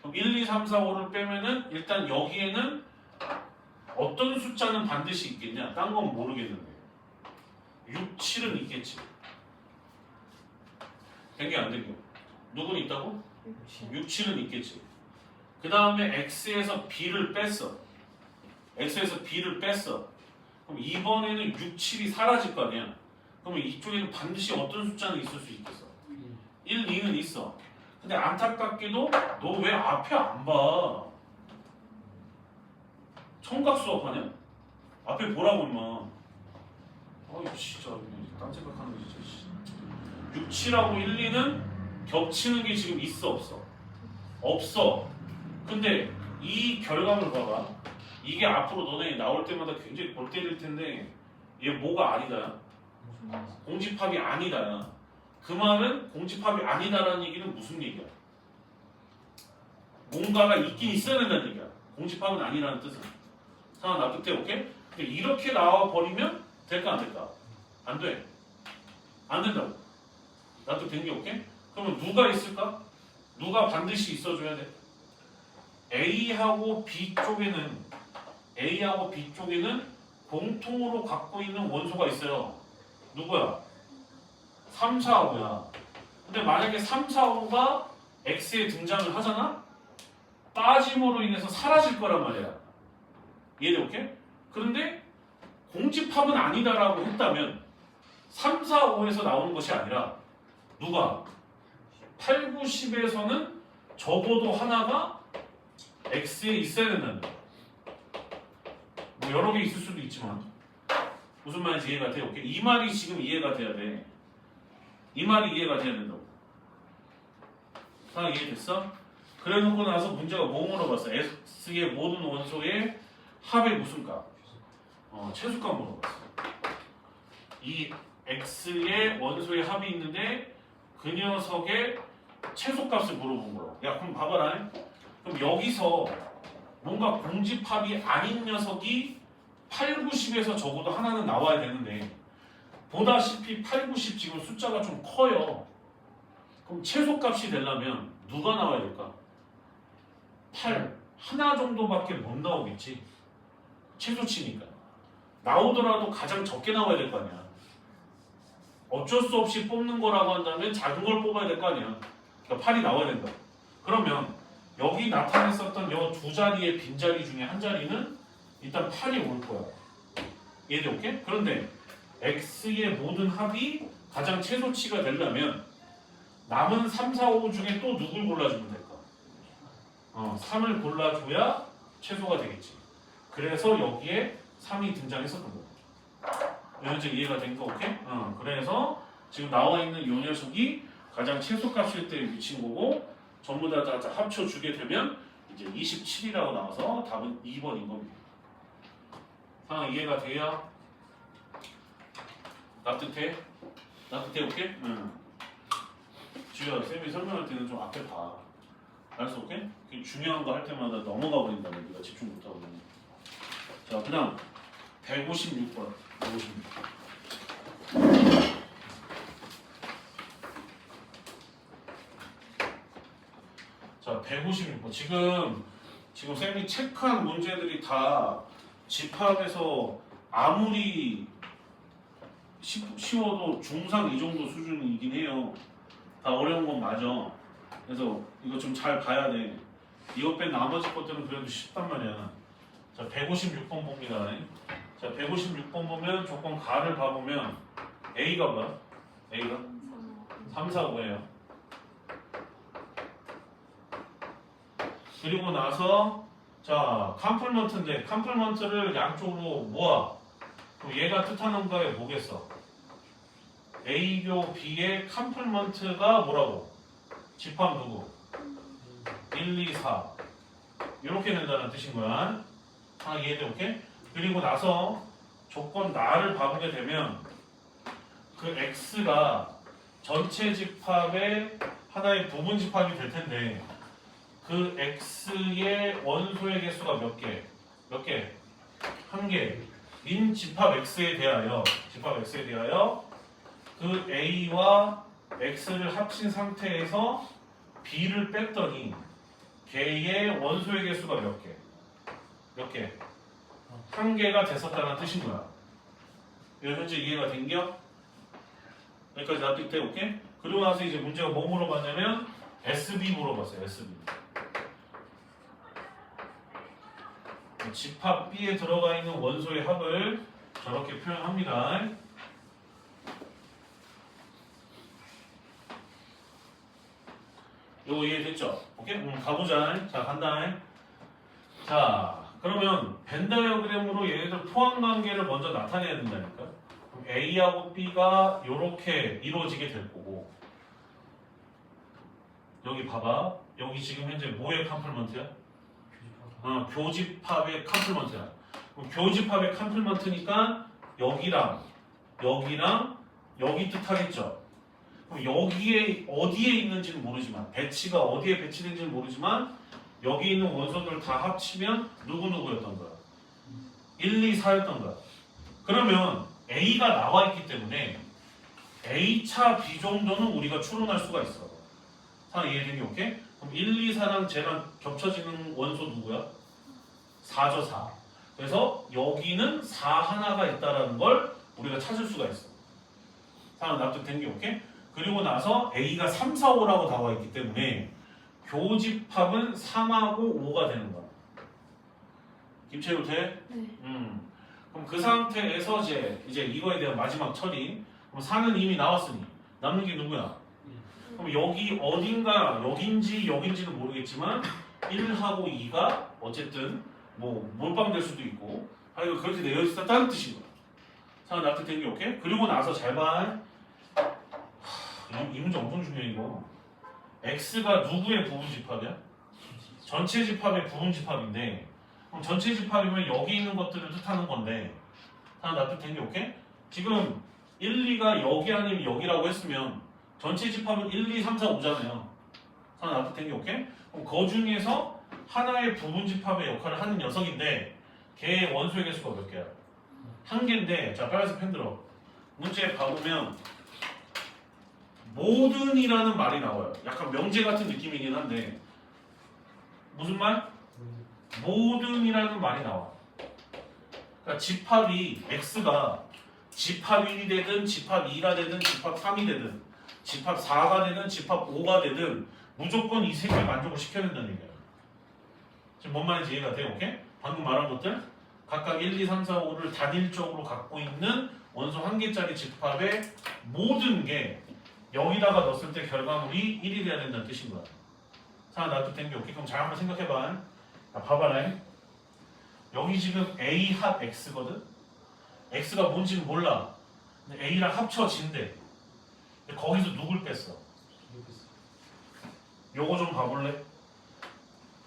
그럼 1, 2, 3, 4, 5를 빼면은 일단 여기에는 어떤 숫자는 반드시 있겠냐? 딴 건 모르겠는데 6, 7은 있겠지. 된 게 안 되고 누구는 있다고? 6, 7은 있겠지. 그 다음에 X에서 B를 뺐어. 그럼 이번에는 6, 7이 사라질 거 아니야. 그러면 이쪽에는 반드시 어떤 숫자는 있을 수 있겠어? 1, 2는 있어. 근데 안타깝게도 너 왜 앞에 안 봐? 성각 수업하냐? 앞에 보라고 임마. 아이 진짜 딴 생각하는 거 진짜. 6, 7하고 1, 2는 겹치는 게 지금 있어 없어? 없어. 근데 이 결과물 봐봐. 이게 앞으로 너네 나올 때마다 굉장히 골 때릴 텐데 얘 뭐가 아니다. 공집합이 아니다. 그 말은 공집합이 아니다라는 얘기는 무슨 얘기야? 뭔가가 있긴 있어야 된다는 얘기야. 공집합은 아니라는 뜻은. 상황 납득돼, 오케이? 근데 이렇게 나와버리면 될까 안 될까? 안 돼. 안 된다고. 납득된 게 오케이? 그러면 누가 있을까? 누가 반드시 있어줘야 돼? A하고 B 쪽에는 공통으로 갖고 있는 원소가 있어요. 누구야? 3, 4, 5야. 근데 만약에 3, 4, 5가 X에 등장을 하잖아? 빠짐으로 인해서 사라질 거란 말이야. 이해돼, 오케이? 그런데 공집합은 아니다라고 했다면 3, 4, 5에서 나오는 것이 아니라 누가? 8, 9, 10에서는 적어도 하나가 X에 있어야 된다는 거야. 뭐 여러 개 있을 수도 있지만 무슨 말인지 이해가 돼? 오케이? 이 말이 지금 이해가 돼야 돼. 이 말이 이해가 돼야 된다고. 다 이해됐어? 그래 놓고 나서 문제가 뭐 물어봤어? X의 모든 원소의 합의 무슨 값? 최소값 물어봤어. 이 X의 원소의 합이 있는데 그 녀석의 최소값을 물어본 거야. 야 그럼 봐봐라. 그럼 여기서 뭔가 공집합이 아닌 녀석이 8, 9, 10에서 적어도 하나는 나와야 되는데 보다시피 8, 9, 10 지금 숫자가 좀 커요. 그럼 최소값이 되려면 누가 나와야 될까? 8 하나 정도밖에 못 나오겠지. 최소치니까. 나오더라도 가장 적게 나와야 될 거 아니야. 어쩔 수 없이 뽑는 거라고 한다면 작은 걸 뽑아야 될 거 아니야. 그러니까 8이 나와야 된다. 그러면 여기 나타냈었던 이 두 자리의 빈자리 중에 한 자리는 일단 8이 올 거야. 이해돼, 오케이? 그런데 X의 모든 합이 가장 최소치가 되려면 남은 3, 4, 5 중에 또 누굴 골라주면 될까? 3을 골라줘야 최소가 되겠지. 그래서 여기에 3이 등장했었던 거야. 현재 이해가 된 거, 오케이? 그래서 지금 나와 있는 이 녀석이 가장 최소값일 때 미친 거고 전부 다 합쳐주게 되면 이제 27이라고 나와서 답은 2번인 겁니다. 상황 이해가 돼요? 납득해? 납득해, 오케이? 주야, 쌤이 설명할 때는 좀 앞에 봐. 알았어, 오케이? 중요한 거 할 때마다 넘어가 버린다면 네가 집중 못하고. 자, 그 다음 156번. 156번. 자, 156번. 지금 쌤이 체크한 문제들이 다 집합에서 아무리 쉬워도 중상 이 정도 수준이긴 해요. 다 어려운 건 맞아. 그래서 이거 좀 잘 봐야 돼. 이것 뺀 나머지 것들은 그래도 쉽단 말이야. 자, 156번 봅니다. 자, 156번 보면 조건 가를 봐보면 A가 뭐야? A가 3, 4, 5예요. 그리고 나서 자, 컴플먼트인데 컴플먼트를 양쪽으로 모아. 그럼 얘가 뜻하는 거에 뭐겠어? A교 B의 컴플먼트가 뭐라고? 집합 누구? 1, 2, 4 이렇게 된다는 뜻인 거야. 이해돼, 오케이? 그리고 나서 조건 나를 봐보게 되면 그 X가 전체 집합의 하나의 부분 집합이 될 텐데 그 X의 원소의 개수가 몇 개? 몇 개? 한 개. 인 집합 X에 대하여 그 A와 X를 합친 상태에서 B를 뺐더니 걔의 원소의 개수가 몇 개? 몇 개? 한 개가 됐었다는 뜻인 거야. 이거 현재 이해가 된겨? 여기까지 납득돼, 오케이? 그리고 나서 이제 문제가 뭐 물어봤냐면 SB 물어봤어요. SB. 집합 B에 들어가 있는 원소의 합을 저렇게 표현합니다. 요거 이해됐죠? 오케이? 가보자. 자, 간다. 자, 그러면 벤 다이어그램으로 얘네들 포함 관계를 먼저 나타내야 된다니까. 그럼 A하고 B가 이렇게 이루어지게 될 거고 여기 봐봐. 여기 지금 현재 뭐의 컴플먼트야? 교집합의 컴플먼트야. 그럼 교집합의 컴플먼트니까 여기랑 여기 뜻하겠죠. 그럼 여기에 어디에 있는지는 모르지만 배치가 어디에 배치된지는 모르지만 여기 있는 원소들 다 합치면 누구였던 거야? 1, 2, 4였던 거야. 그러면 A가 나와 있기 때문에 A차 B 정도는 우리가 추론할 수가 있어. 다 이해되니 오케이? 그럼 1, 2, 4랑 쟤랑 겹쳐지는 원소 누구야? 4죠, 4. 그래서 여기는 4 하나가 있다는 걸 우리가 찾을 수가 있어. 다 납득된 게 오케이? 그리고 나서 A가 3, 4, 5라고 나와 있기 때문에 교집합은 3하고 5가 되는 거야. 김채로 돼? 네. 그럼 그 상태에서 이제 이거에 대한 마지막 처리. 그럼 4는 이미 나왔으니 남는 게 누구야? 그럼 여기 어딘가 여긴지는 모르겠지만 1하고 2가 어쨌든 뭐 몰빵될 수도 있고 이거 그렇게 되어 있었다는 뜻인 거야. 자, 납득된 게 오케이? 그리고 나서 잘 봐. 이 문제 엄청 중요해 이거. X가 누구의 부분집합이야? 전체 집합의 부분집합인데 그럼 전체 집합이면 여기 있는 것들을 뜻하는 건데 다 납득된 게 오케이? 지금 1, 2가 여기 아니면 여기라고 했으면 전체 집합은 1, 2, 3, 4, 5잖아요. 다 납득된 게 오케이? 그럼 그 중에서 하나의 부분집합의 역할을 하는 녀석인데 걔의 원소의 개수가 몇 개야? 한 개인데 자 빨간색 펜 들어. 문제에 봐보면 모든이라는 말이 나와요. 약간 명제 같은 느낌이긴 한데 무슨 말? 모든이라는 말이 나와. 그러니까 집합이 X가 집합 1이 되든 집합 2가 되든 집합 3이 되든 집합 4가 되든 집합 5가 되든 무조건 이 세 개 만족을 시켜야 된다는 얘기야. 지금 뭔 말인지 이해가 돼? 오케이? 방금 말한 것들 각각 1, 2, 3, 4, 5를 단일적으로 갖고 있는 원소 한 개짜리 집합의 모든 게 여기다가 넣었을 때 결과물이 1이 돼야 된다는 뜻인 거야. 자, 납득된 게 오케이? 그럼 잘 한번 생각해봐. 자, 봐봐라. 여기 지금 A 합 X거든? X가 뭔지는 몰라. 근데 A랑 합쳐진대. 근데 거기서 누굴 뺐어? 요거 좀 봐볼래?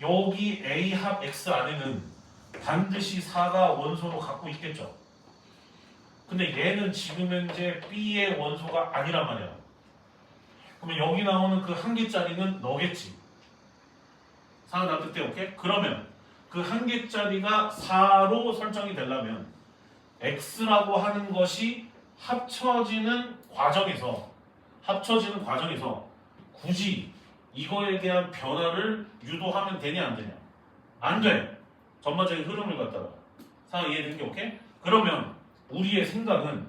여기 A 합 X 안에는 반드시 4가 원소로 갖고 있겠죠. 근데 얘는 지금 현재 B의 원소가 아니란 말이야. 그러면 여기 나오는 그 한 개짜리는 너겠지. 4가 납득돼, 오케이? 그러면 그 한 개짜리가 4로 설정이 되려면 X라고 하는 것이 합쳐지는 과정에서 굳이 이거에 대한 변화를 유도하면 되냐 안 되냐? 안 돼. 전반적인 흐름을 갖다가. 상황 이해된 게 오케이? 그러면 우리의 생각은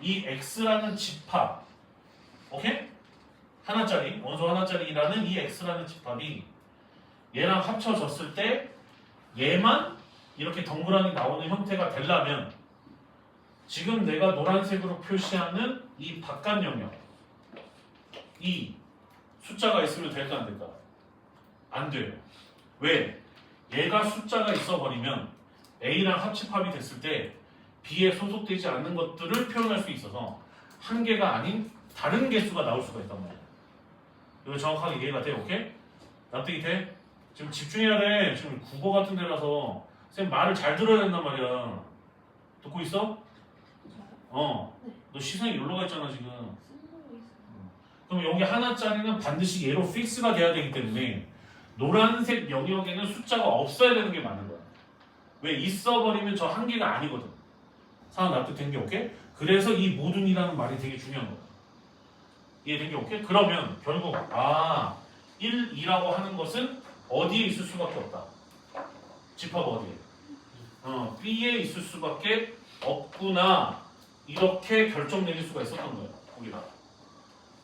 이 X라는 집합 오케이? 하나짜리 원소 하나짜리라는 이 X라는 집합이 얘랑 합쳐졌을 때 얘만 이렇게 덩그러니 나오는 형태가 되려면 지금 내가 노란색으로 표시하는 이 바깥 영역 이 숫자가 있으면 될까 안 될까? 안 돼요. 왜? 얘가 숫자가 있어버리면 A랑 합집합이 됐을 때 B에 소속되지 않는 것들을 표현할 수 있어서 한 개가 아닌 다른 개수가 나올 수가 있단 말이야. 이거 정확하게 이해가 돼? 오케이? 납득이 돼? 지금 집중해야 돼. 지금 국어 같은 데라서 쌤 말을 잘 들어야 된단 말이야. 듣고 있어? 너 시선이 여기로 가 있잖아 지금. 그럼 여기 하나짜리는 반드시 얘로 픽스가 돼야 되기 때문에 노란색 영역에는 숫자가 없어야 되는 게 맞는 거야. 왜? 있어버리면 저 한 개가 아니거든. 상황 납득된 게 오케이? 그래서 이 모든이라는 말이 되게 중요한 거야. 이해된 게 오케이? 그러면 결국 1, 2라고 하는 것은 어디에 있을 수밖에 없다. 집합 어디에? B에 있을 수밖에 없구나. 이렇게 결정 내릴 수가 있었던 거예요. 거기다.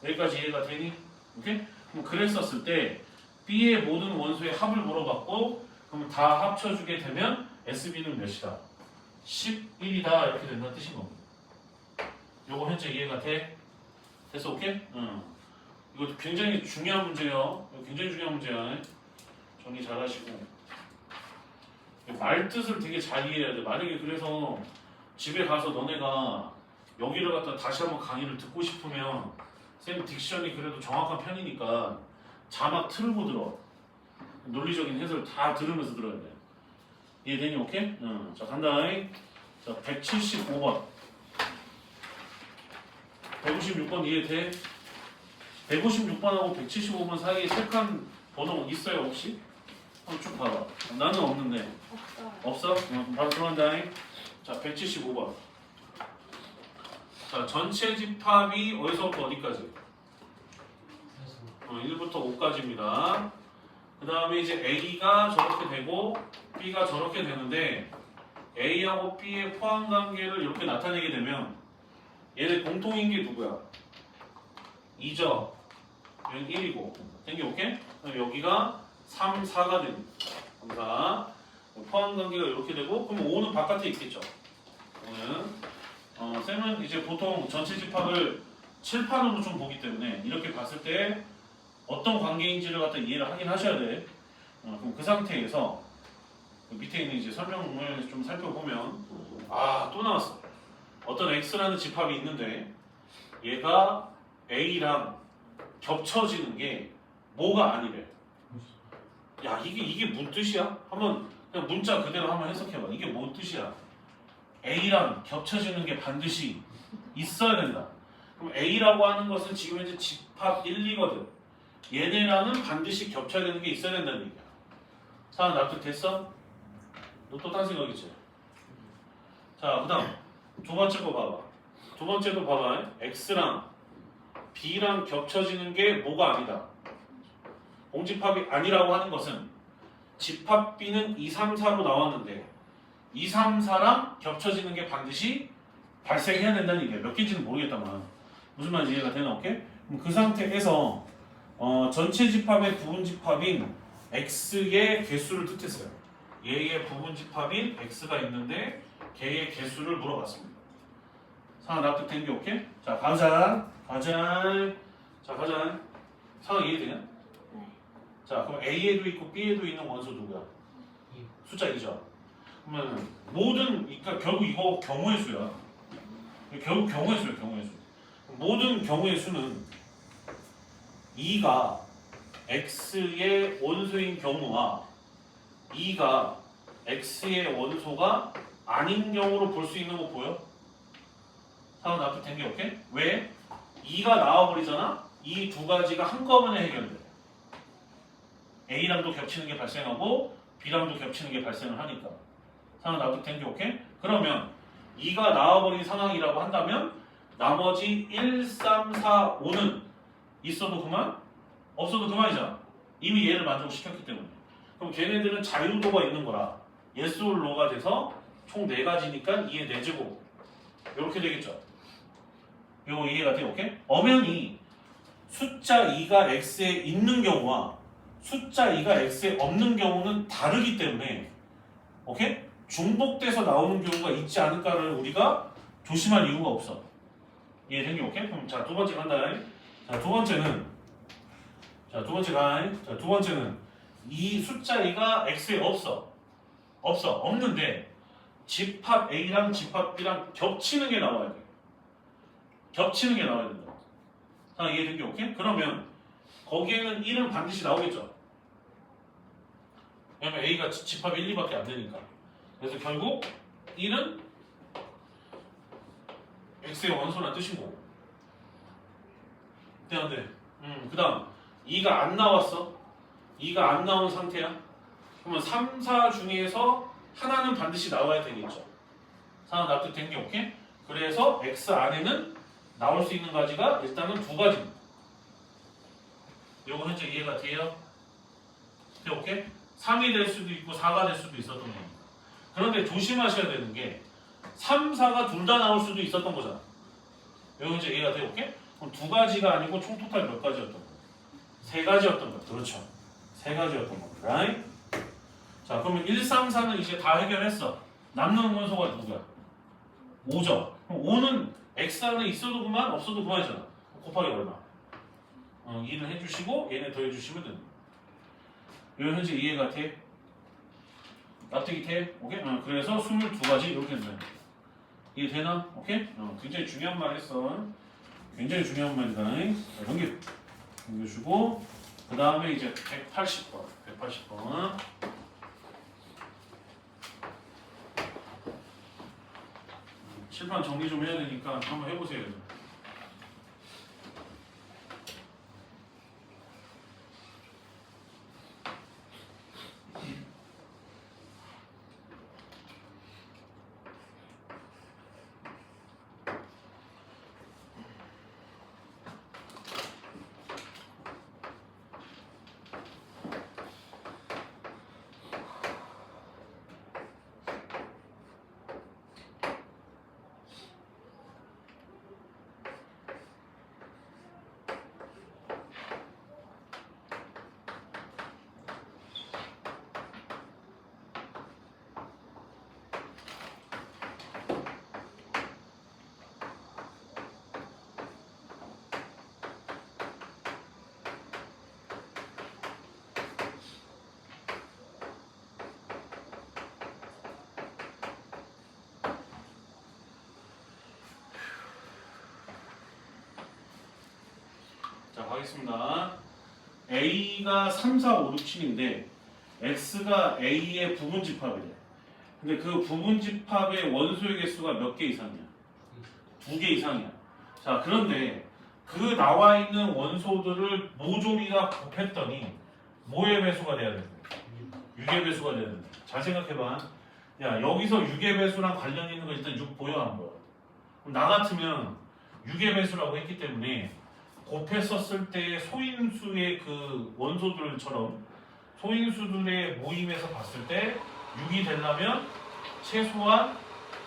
여기까지 이해가 되니? 오케이? 그럼 그랬었을 때 B의 모든 원소의 합을 물어봤고 그러면 다 합쳐주게 되면 SB는 몇이다? 11이다 이렇게 된다는 뜻인 겁니다. 요거 현재 이해가 돼? 됐어? 오케이? 이거 굉장히 중요한 문제예요. 이거 굉장히 중요한 문제야. 정리 잘 하시고 말 뜻을 되게 잘 이해해야 돼. 만약에 그래서 집에 가서 너네가 여기를 갖다 다시 한번 강의를 듣고 싶으면 쌤 딕션이 그래도 정확한 편이니까 자막 틀고 들어. 논리적인 해설 다 들으면서 들어야 돼. 이해되니? 오케이? 응. 자 간다. 자 175번 156번 이해돼? 156번하고 175번 사이에 색한 번호 있어요 혹시? 한번 쭉 봐봐. 나는 없는데. 없어요. 없어? 바로 들어간다. 자 175번. 자 전체 집합이 어디서부터 어디까지? 1부터 5까지입니다. 그 다음에 이제 A가 저렇게 되고 B가 저렇게 되는데 A하고 B의 포함관계를 이렇게 나타내게 되면 얘네 공통인 게 누구야? 2죠. 여기 1이고 된게 오케이? 그럼 여기가 3, 4가 됩니다. 3, 4 포함관계가 이렇게 되고 그럼 5는 바깥에 있겠죠. 5는 쌤은 이제 보통 전체 집합을 칠판으로 좀 보기 때문에 이렇게 봤을 때 어떤 관계인지를 갖다 이해를 하긴 하셔야 돼. 그럼 그 상태에서 밑에 있는 이제 설명을 좀 살펴보면 또 나왔어. 어떤 x라는 집합이 있는데 얘가 a랑 겹쳐지는 게 뭐가 아니래. 야 이게 뭔 뜻이야? 한번 그냥 문자 그대로 한번 해석해봐. 이게 뭔 뜻이야? a랑 겹쳐지는 게 반드시 있어야 된다. 그럼 a라고 하는 것은 지금 현재 집합 1, 2거든. 얘네랑은 반드시 겹쳐야 되는 게 있어야 된다는 얘기야. 자, 납득됐어? 너 또 딴 생각 있지? 자, 그 다음 두 번째 거 봐봐. 두 번째도 봐봐. X랑 B랑 겹쳐지는 게 뭐가 아니다. 공집합이 아니라고 하는 것은 집합 B는 2, 3, 4로 나왔는데 2, 3, 4랑 겹쳐지는 게 반드시 발생해야 된다는 얘기야. 몇 개인지는 모르겠다만 무슨 말인지 이해가 되나? 오케이? 그럼 그 상태에서 전체 집합의 부분 집합인 x의 개수를 뜻했어요. 얘의 부분 집합인 x가 있는데 걔의 개수를 물어봤습니다. 상황 납득된 게 오케이? 자 가자. 자 가자. 상황 이해되냐? 네. 자 그럼 A에도 있고 B에도 있는 원소 누구야? 숫자 2죠. 그러면 그러니까 결국 이거 경우의 수야. 결국 경우의 수야. 모든 경우의 수는 2가 x의 원소인 경우와 2가 x의 원소가 아닌 경우로 볼 수 있는 거 보여? 상황 납득된 게 오케이? 왜? 2가 나와버리잖아? 이 두 가지가 한꺼번에 해결돼. A랑도 겹치는 게 발생하고 B랑도 겹치는 게 발생을 하니까. 상황 납득된 게 오케이? 그러면 2가 나와버린 상황이라고 한다면 나머지 1, 3, 4, 5는 있어도 그만? 없어도 그만이잖아. 이미 얘를 만족시켰기 때문에. 그럼 걔네들은 자유도가 있는 거라 yes or no가 돼서 총 4가지니까 2의 4제곱 이렇게 되겠죠. 이거 이해가 돼? 오케이? 엄연히 숫자 2가 x에 있는 경우와 숫자 2가 x에 없는 경우는 다르기 때문에 오케이? 중복돼서 나오는 경우가 있지 않을까를 우리가 조심할 이유가 없어. 이해된 게 오케이? 그럼 자 두 번째 간다. 자 두 번째는 이 숫자 2가 x에 없는데 집합 A랑 집합 B랑 겹치는 게 나와야 돼. 겹치는 게 나와야 된다. 자, 이해된 게 오케이? 그러면 거기에는 1은 반드시 나오겠죠. 왜냐면 A가 집합 1, 2밖에 안 되니까. 그래서 결국 1은 x의 원소란 뜻인 거고. 네. 그 다음 2가 안 나왔어. 2가 안 나온 상태야. 그러면 3, 4 중에서 하나는 반드시 나와야 되겠죠. 상황 납득된 게 오케이? 그래서 x 안에는 나올 수 있는 가지가 일단은 2가지입니다. 요거 현재 이해가 돼요? 네, 오케이? 3이 될 수도 있고 4가 될 수도 있었던 겁니다. 그런데 조심하셔야 되는 게 3, 4가 둘 다 나올 수도 있었던 거잖아. 요거 현재 이해가 돼요? 오케이? 그럼 2가지가 아니고 총 토탈 몇 가지였던 거야? 3가지였던 거야. 그렇죠. 3가지였던 겁니다. right? 자, 그러면 1, 3, 4는 이제 다 해결했어. 남는 원소가 누구야? 5죠. 그럼 5는 x 안에 있어도 그만, 없어도 그만이잖아. 곱하기 얼마? 2는 해주시고 얘네 더해주시면 됩니다. 이거 현재 이해가 돼? 납득이 돼? 오케이? 그래서 22가지 이렇게 된다. 이게 되나? 오케이? 굉장히 중요한 말 했어. 굉장히 중요한 말이다. 자, 넘겨주고 그 다음에 이제 180번. 180번. 칠판 정리 좀 해야 되니까 한번 해보세요. 자, 가겠습니다. A가 3, 4, 5, 6, 7인데 X가 A의 부분집합이래. 근데 그 부분집합의 원소의 개수가 몇 개 이상이야? 2개 이상이야. 자, 그런데 그 나와 있는 원소들을 모조리가 곱했더니 뭐의 배수가 돼야 돼? 6의 배수가 돼야 돼. 잘 생각해봐. 야, 여기서 6의 배수랑 관련 있는 거 일단 6 보여 안 보여? 그럼 나 같으면 6의 배수라고 했기 때문에 곱했었을 때 소인수의 그 원소들처럼 소인수들의 모임에서 봤을 때 6이 되려면 최소한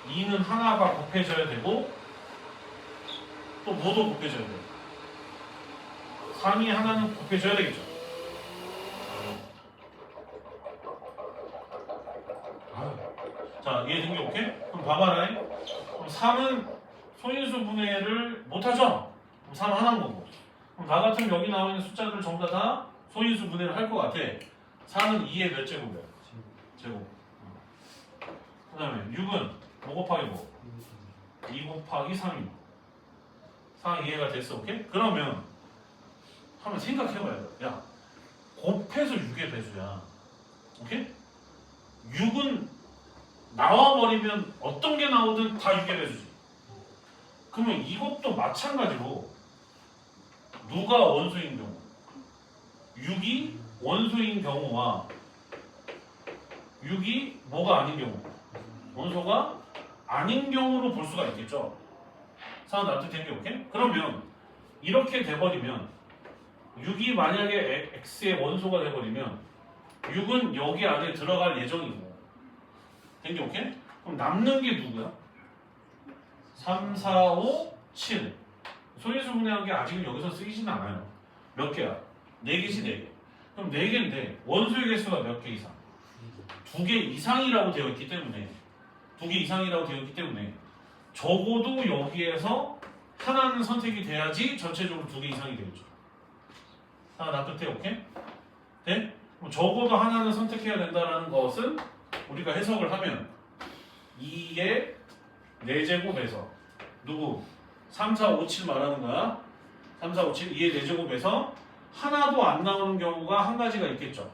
2는 하나가 곱해져야 되고 또 뭐도 곱해져야 돼요. 3이 하나는 곱해져야 되겠죠. 자, 이해된 게 오케이? 그럼 봐봐라. 그럼 3은 소인수 분해를 못하죠? 그럼 3은 하나인 거고. 그럼 나 같으면 여기 나와 있는 숫자들 전부 다 소인수 분해를 할 것 같아. 4는 2의 몇 제곱이야? 제곱. 그 다음에 6은 뭐 곱하기 뭐? 2 곱하기 3이 4 이해가 됐어, 오케이? 그러면 한번 생각해봐야 돼. 야, 곱해서 6의 배수야. 오케이? 6은 나와버리면 어떤 게 나오든 다 6의 배수지. 그러면 이것도 마찬가지로 누가 원소인 경우 6이 원소인 경우와 6이 뭐가 아닌 경우 원소가 아닌 경우로 볼 수가 있겠죠. 상황 납득된 게 오케이? 그러면 이렇게 돼버리면 6이 만약에 X의 원소가 돼버리면 6은 여기 안에 들어갈 예정이고 된 게 오케이? 그럼 남는 게 누구야? 3, 4, 5, 7 소인수 분해한 게 아직은 여기서 쓰이지는 않아요. 몇 개야? 4개지 4개. 그럼 4개인데 원소의 개수가 몇 개 이상? 2개 이상이라고 되어 있기 때문에 2개 이상이라고 되어 있기 때문에 적어도 여기에서 하나는 선택이 돼야지 전체적으로 2개 이상이 되겠죠. 하나 납득돼? 오케이? 돼? 그럼 적어도 하나는 선택해야 된다는 것은 우리가 해석을 하면 2의 4제곱에서 누구? 3, 4, 5, 7 말하는 거야. 3, 4, 5, 7 2의 4제곱에서 하나도 안 나오는 경우가 한 가지가 있겠죠.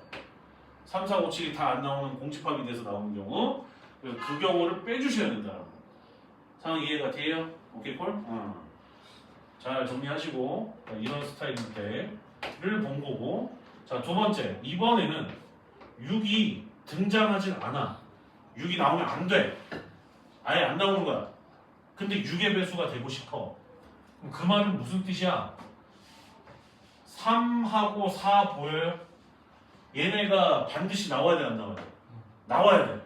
3, 4, 5, 7이 다 안 나오는 공집합이 돼서 나오는 경우 그 경우를 빼주셔야 된다는 거. 상황 이해가 돼요? 오케이 콜? 잘 정리하시고 이런 스타일인데를 본 거고 자, 두 번째 이번에는 6이 등장하진 않아. 6이 나오면 안 돼. 아예 안 나오는 거야. 근데 6의 배수가 되고 싶어. 그럼 그 말은 무슨 뜻이야? 3하고 4 보여요? 얘네가 반드시 나와야 돼, 안 나와야 돼? 나와야 돼.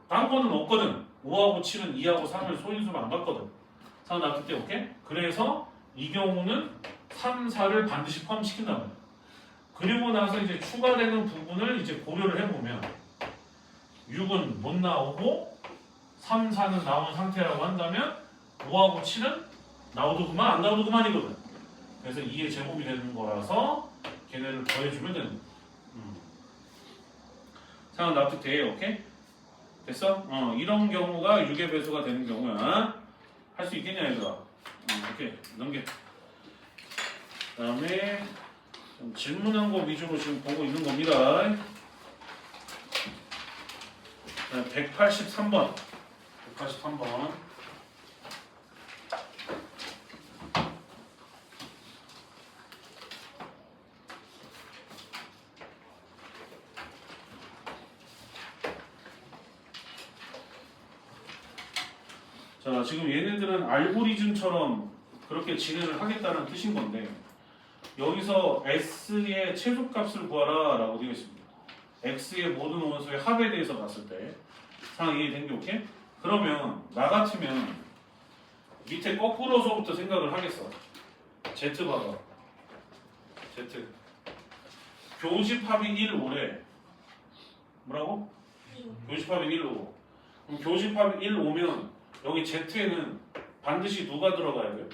딴 거는 없거든. 5하고 7은 2하고 3을 소인수로 안 받거든. 상황 납득 때 오케이? 그래서 이 경우는 3, 4를 반드시 포함시킨단 말이야. 그리고 나서 이제 추가되는 부분을 이제 고려를 해보면 6은 못 나오고 3, 4는 나온 상태라고 한다면 5하고 7은 나오도 그만 안 나오도 그만이거든. 그래서 2의 제곱이 되는 거라서 걔네를 더해주면 되는 거야. 상황 납득돼요, 오케이? 됐어? 이런 경우가 6의 배수가 되는 경우야. 할 수 있겠냐 얘들아? 이렇게 넘겨. 그 다음에 질문한 거 위주로 지금 보고 있는 겁니다. 183번. 183번. 자, 지금 얘네들은 알고리즘처럼 그렇게 진행을 하겠다는 뜻인 건데 여기서 S의 최소값을 구하라 라고 되어 있습니다. X의 모든 원소의 합에 대해서 봤을 때 상황 이해된 게 오케이? 그러면 나 같으면 밑에 거꾸로서부터 생각을 하겠어. Z 봐봐. Z 교집합이 1, 5래. 뭐라고? 교집합이 1, 5. 그럼 교집합이 1, 5면 여기 Z에는 반드시 누가 들어가야 돼?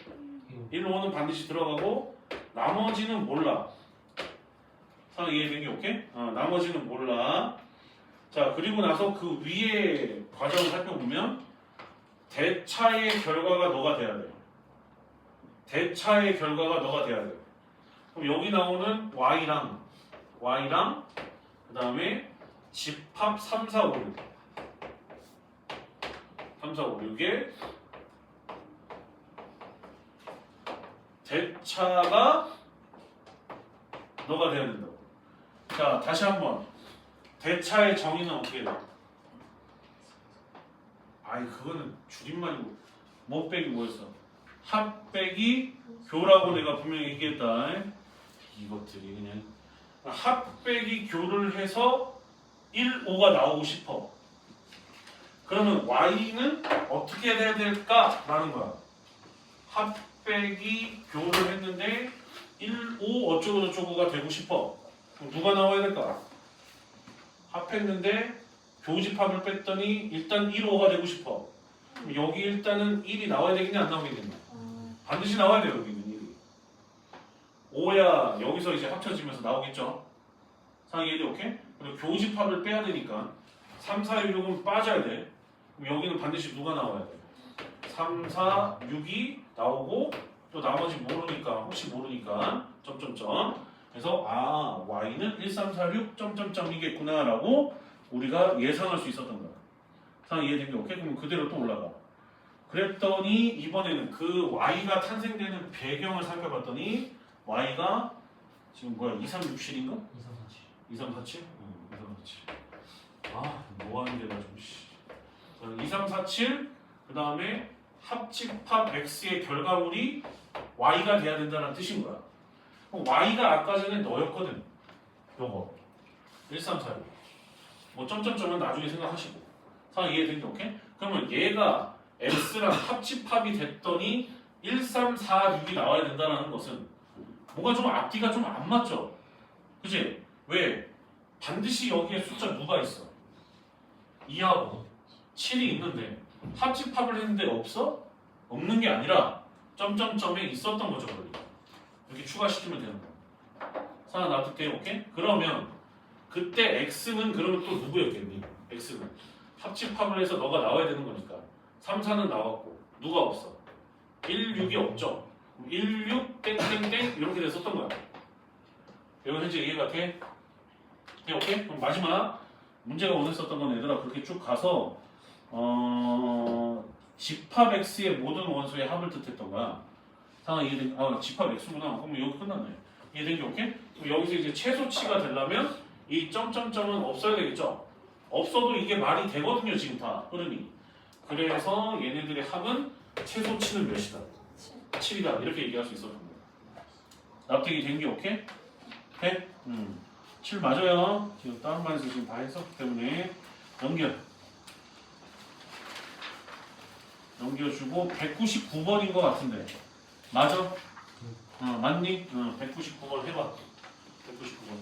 1, 5는 반드시 들어가고 나머지는 몰라. 상황 이해된 게 오케이? 나머지는 몰라. 자, 그리고 나서 그 위에 과정을 살펴보면 대차의 결과가 너가 돼야 돼. 대차의 결과가 너가 돼야 돼. 그럼 여기 나오는 Y랑 그 다음에 집합 3, 4, 5, 6 3, 4, 5, 6에 대차가 너가 돼야 된다고. 자, 다시 한번 대차의 정의는 어떻게 돼? 아이, 그거는 줄임말이고 뭐 빼기 뭐였어? 합 빼기 교라고 내가 분명히 얘기했다. 이것들이 그냥 합 빼기 교를 해서 1, 5가 나오고 싶어. 그러면 Y는 어떻게 돼야 될까? 라는 거야. 합 빼기 교를 했는데 1, 5 어쩌고 저쩌고가 되고 싶어. 그럼 누가 나와야 될까? 합했는데 교집합을 뺐더니 일단 1, 5가 되고 싶어. 그럼 여기 일단은 1이 나와야 되겠냐 안 나오겠냐? 반드시 나와야 돼요. 여기는 1이. 5야 여기서 이제 합쳐지면서 나오겠죠? 상황 이해돼? 오케이? 그리고 교집합을 빼야 되니까 3, 4, 6, 6은 빠져야 돼. 그럼 여기는 반드시 누가 나와야 돼? 3, 4, 6이 나오고 또 나머지 모르니까 혹시 모르니까 점점점 그래서 Y는 1, 3, 4, 6 점점점이겠구나 라고 우리가 예상할 수 있었던 거야. 상황 이해된 게 오케이? 그럼 그대로 또 올라가. 그랬더니 이번에는 그 Y가 탄생되는 배경을 살펴봤더니 Y가 지금 뭐야 2, 3, 6, 7인가? 2, 3, 4, 7? 2, 3, 4, 7. 뭐하는 데가 좀 2, 3, 4, 7 그 다음에 합집합 X의 결과물이 Y가 돼야 된다는 뜻인 거야. 그럼 Y가 아까 전에 너였거든. 요거 1, 3, 4, 6 뭐 점점점은 나중에 생각하시고 상황 이해된 게 오케이? 그러면 얘가 X랑 합집합이 됐더니 1, 3, 4, 6이 나와야 된다는 것은 뭔가 좀 앞뒤가 좀 안 맞죠? 그치? 왜? 반드시 여기에 숫자 누가 있어? 2하고 7이 있는데 합집합을 했는데 없어? 없는 게 아니라 점점점에 있었던 거죠. 이렇게 추가시키면 되는 거야. 상황 납득돼? 오케이? 그러면 그때 X는 그러면 또 누구였겠니? X는 합집합을 해서 너가 나와야 되는 거니까 3, 4는 나왔고 누가 없어? 1, 6이 없죠? 1, 6, 땡땡땡 이렇게 됐었던 거야. 이거 현재 이해가 돼? 네, 오케이? 그럼 마지막 문제가 원했었던 건 얘들아 그렇게 쭉 가서 집합 X의 모든 원소의 합을 뜻했던 거야. 상황 이해된? 집합 X구나. 그럼 여기 끝났네. 이해된 게 오케이? 그럼 여기서 이제 최소치가 되려면 이 점점점은 없어야 되겠죠? 없어도 이게 말이 되거든요. 지금 다 흐름이. 그래서 얘네들의 합은 최소치는 몇이다? 7이다. 이렇게 얘기할 수 있었던 거야. 납득이 된 게 오케이? 네? 7 맞아요. 지금 다른 반에서 지금 다 했었기 때문에 넘겨주고 199번인 것 같은데 맞아? 맞니? 199번 해봐. 199번.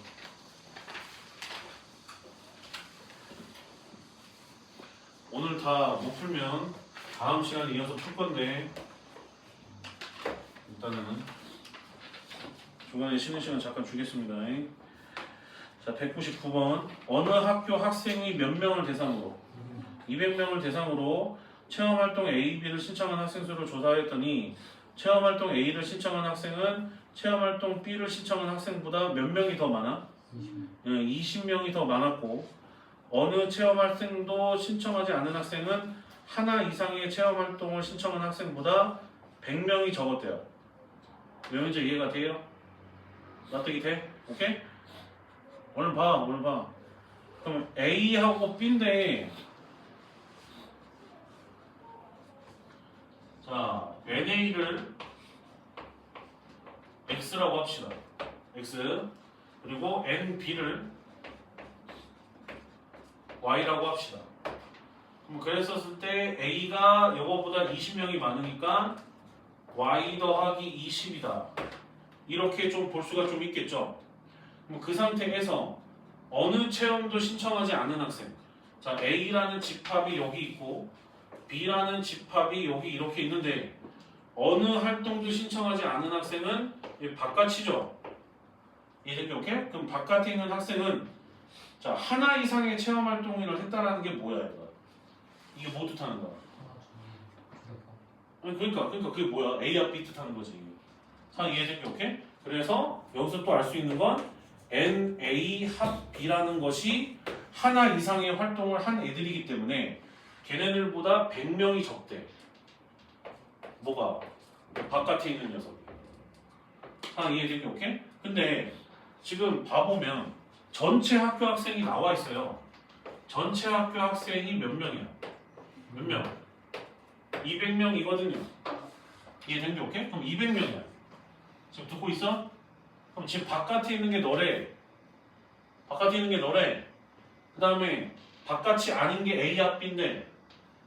오늘 다 못 풀면 다음 시간에 이어서 풀 건데 일단은 중간에 쉬는 시간 잠깐 주겠습니다. 자, 199번. 어느 학교 학생이 몇 명을 대상으로 200명을 대상으로 체험활동 A, B를 신청한 학생 수를 조사했더니 체험활동 A를 신청한 학생은 체험활동 B를 신청한 학생보다 몇 명이 더 많아? 20명이 더 많았고 어느 체험활동도 신청하지 않은 학생은 하나 이상의 체험활동을 신청한 학생보다 100명이 적었대요. 왜 문제 이해가 돼요? 납득이 돼? 오케이? 오늘 봐. 그럼 A하고 B인데 자, NA를 X라고 합시다. X. 그리고 NB를 Y라고 합시다. 그럼 그랬었을 때 A가 이거보다 20명이 많으니까 Y 더하기 20이다. 이렇게 좀 볼 수가 좀 있겠죠. 그럼 그 상태에서 어느 체험도 신청하지 않은 학생. 자, A라는 집합이 여기 있고 B라는 집합이 여기 이렇게 있는데 어느 활동도 신청하지 않은 학생은 바깥이죠. 이해되죠? 오케이? 그럼 바깥에 있는 학생은 자, 하나 이상의 체험 활동을 했다라는 게 뭐야, 이거? 이게 뭐 뜻하는 거야? 아니, 그러니까 그게 뭐야? A와 B 뜻하는 거지. 자, 이해되죠? 오케이? 그래서 여기서 또 알 수 있는 건 NA 합 B라는 것이 하나 이상의 활동을 한 애들이기 때문에 걔네들보다 100명이 적대. 뭐가? 바깥에 있는 녀석이. 아, 이해되죠? 오케이? 근데 지금 봐보면 전체 학교 학생이 나와 있어요. 전체 학교 학생이 몇 명이야? 몇 명? 200명이거든요. 이해되죠? 오케이? 그럼 200명이야. 지금 듣고 있어? 그럼 지금 바깥에 있는 게 너래. 바깥에 있는 게 너래. 그 다음에 바깥이 아닌 게 A 합 B인데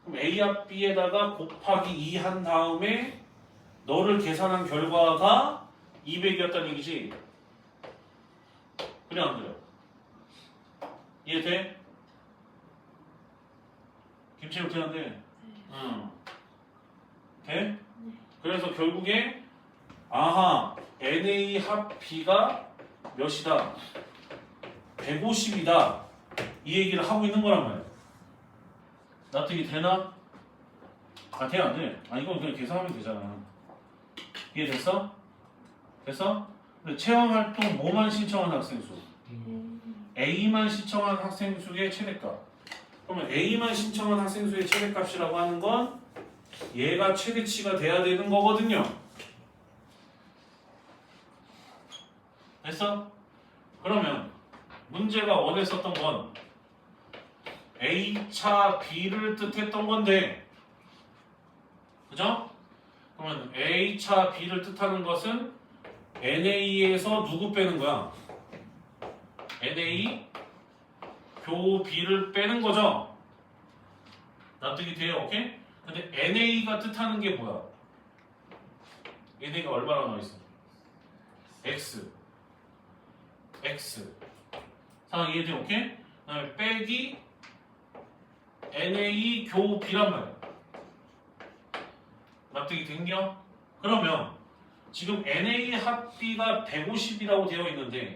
그럼 A 합 B에다가 곱하기 2 한 다음에 너를 계산한 결과가 200이었다는 얘기지. 그래 안 그래요? 이해돼? 김채우 되는데 응. 돼? 그래서 결국에 아하 NA 합 B가 몇이다? 150이다. 이 얘기를 하고 있는 거란 말이야. 납득이 되나? 아, 돼, 안 돼? 아, 이건 그냥 계산하면 되잖아. 이해됐어? 됐어? 근데 체험활동 뭐만 신청한 학생 수? A만 신청한 학생 수의 최대값. 그러면 A만 신청한 학생 수의 최대값이라고 하는 건 얘가 최대치가 돼야 되는 거거든요. 됐어? 그러면 문제가 원했었던 건 A차 B를 뜻했던 건데 그죠? 그러면 A차 B를 뜻하는 것은 NA에서 누구 빼는 거야? NA 교 B를 빼는 거죠? 납득이 돼요? 오케이? 근데 NA가 뜻하는 게 뭐야? NA가 얼마나 나와 있어? X 상황 이해돼? 오케이? 그 다음에 빼기 NA 교 B란 말이야. 납득이 된겨? 그러면 지금 NA 합 B가 150이라고 되어 있는데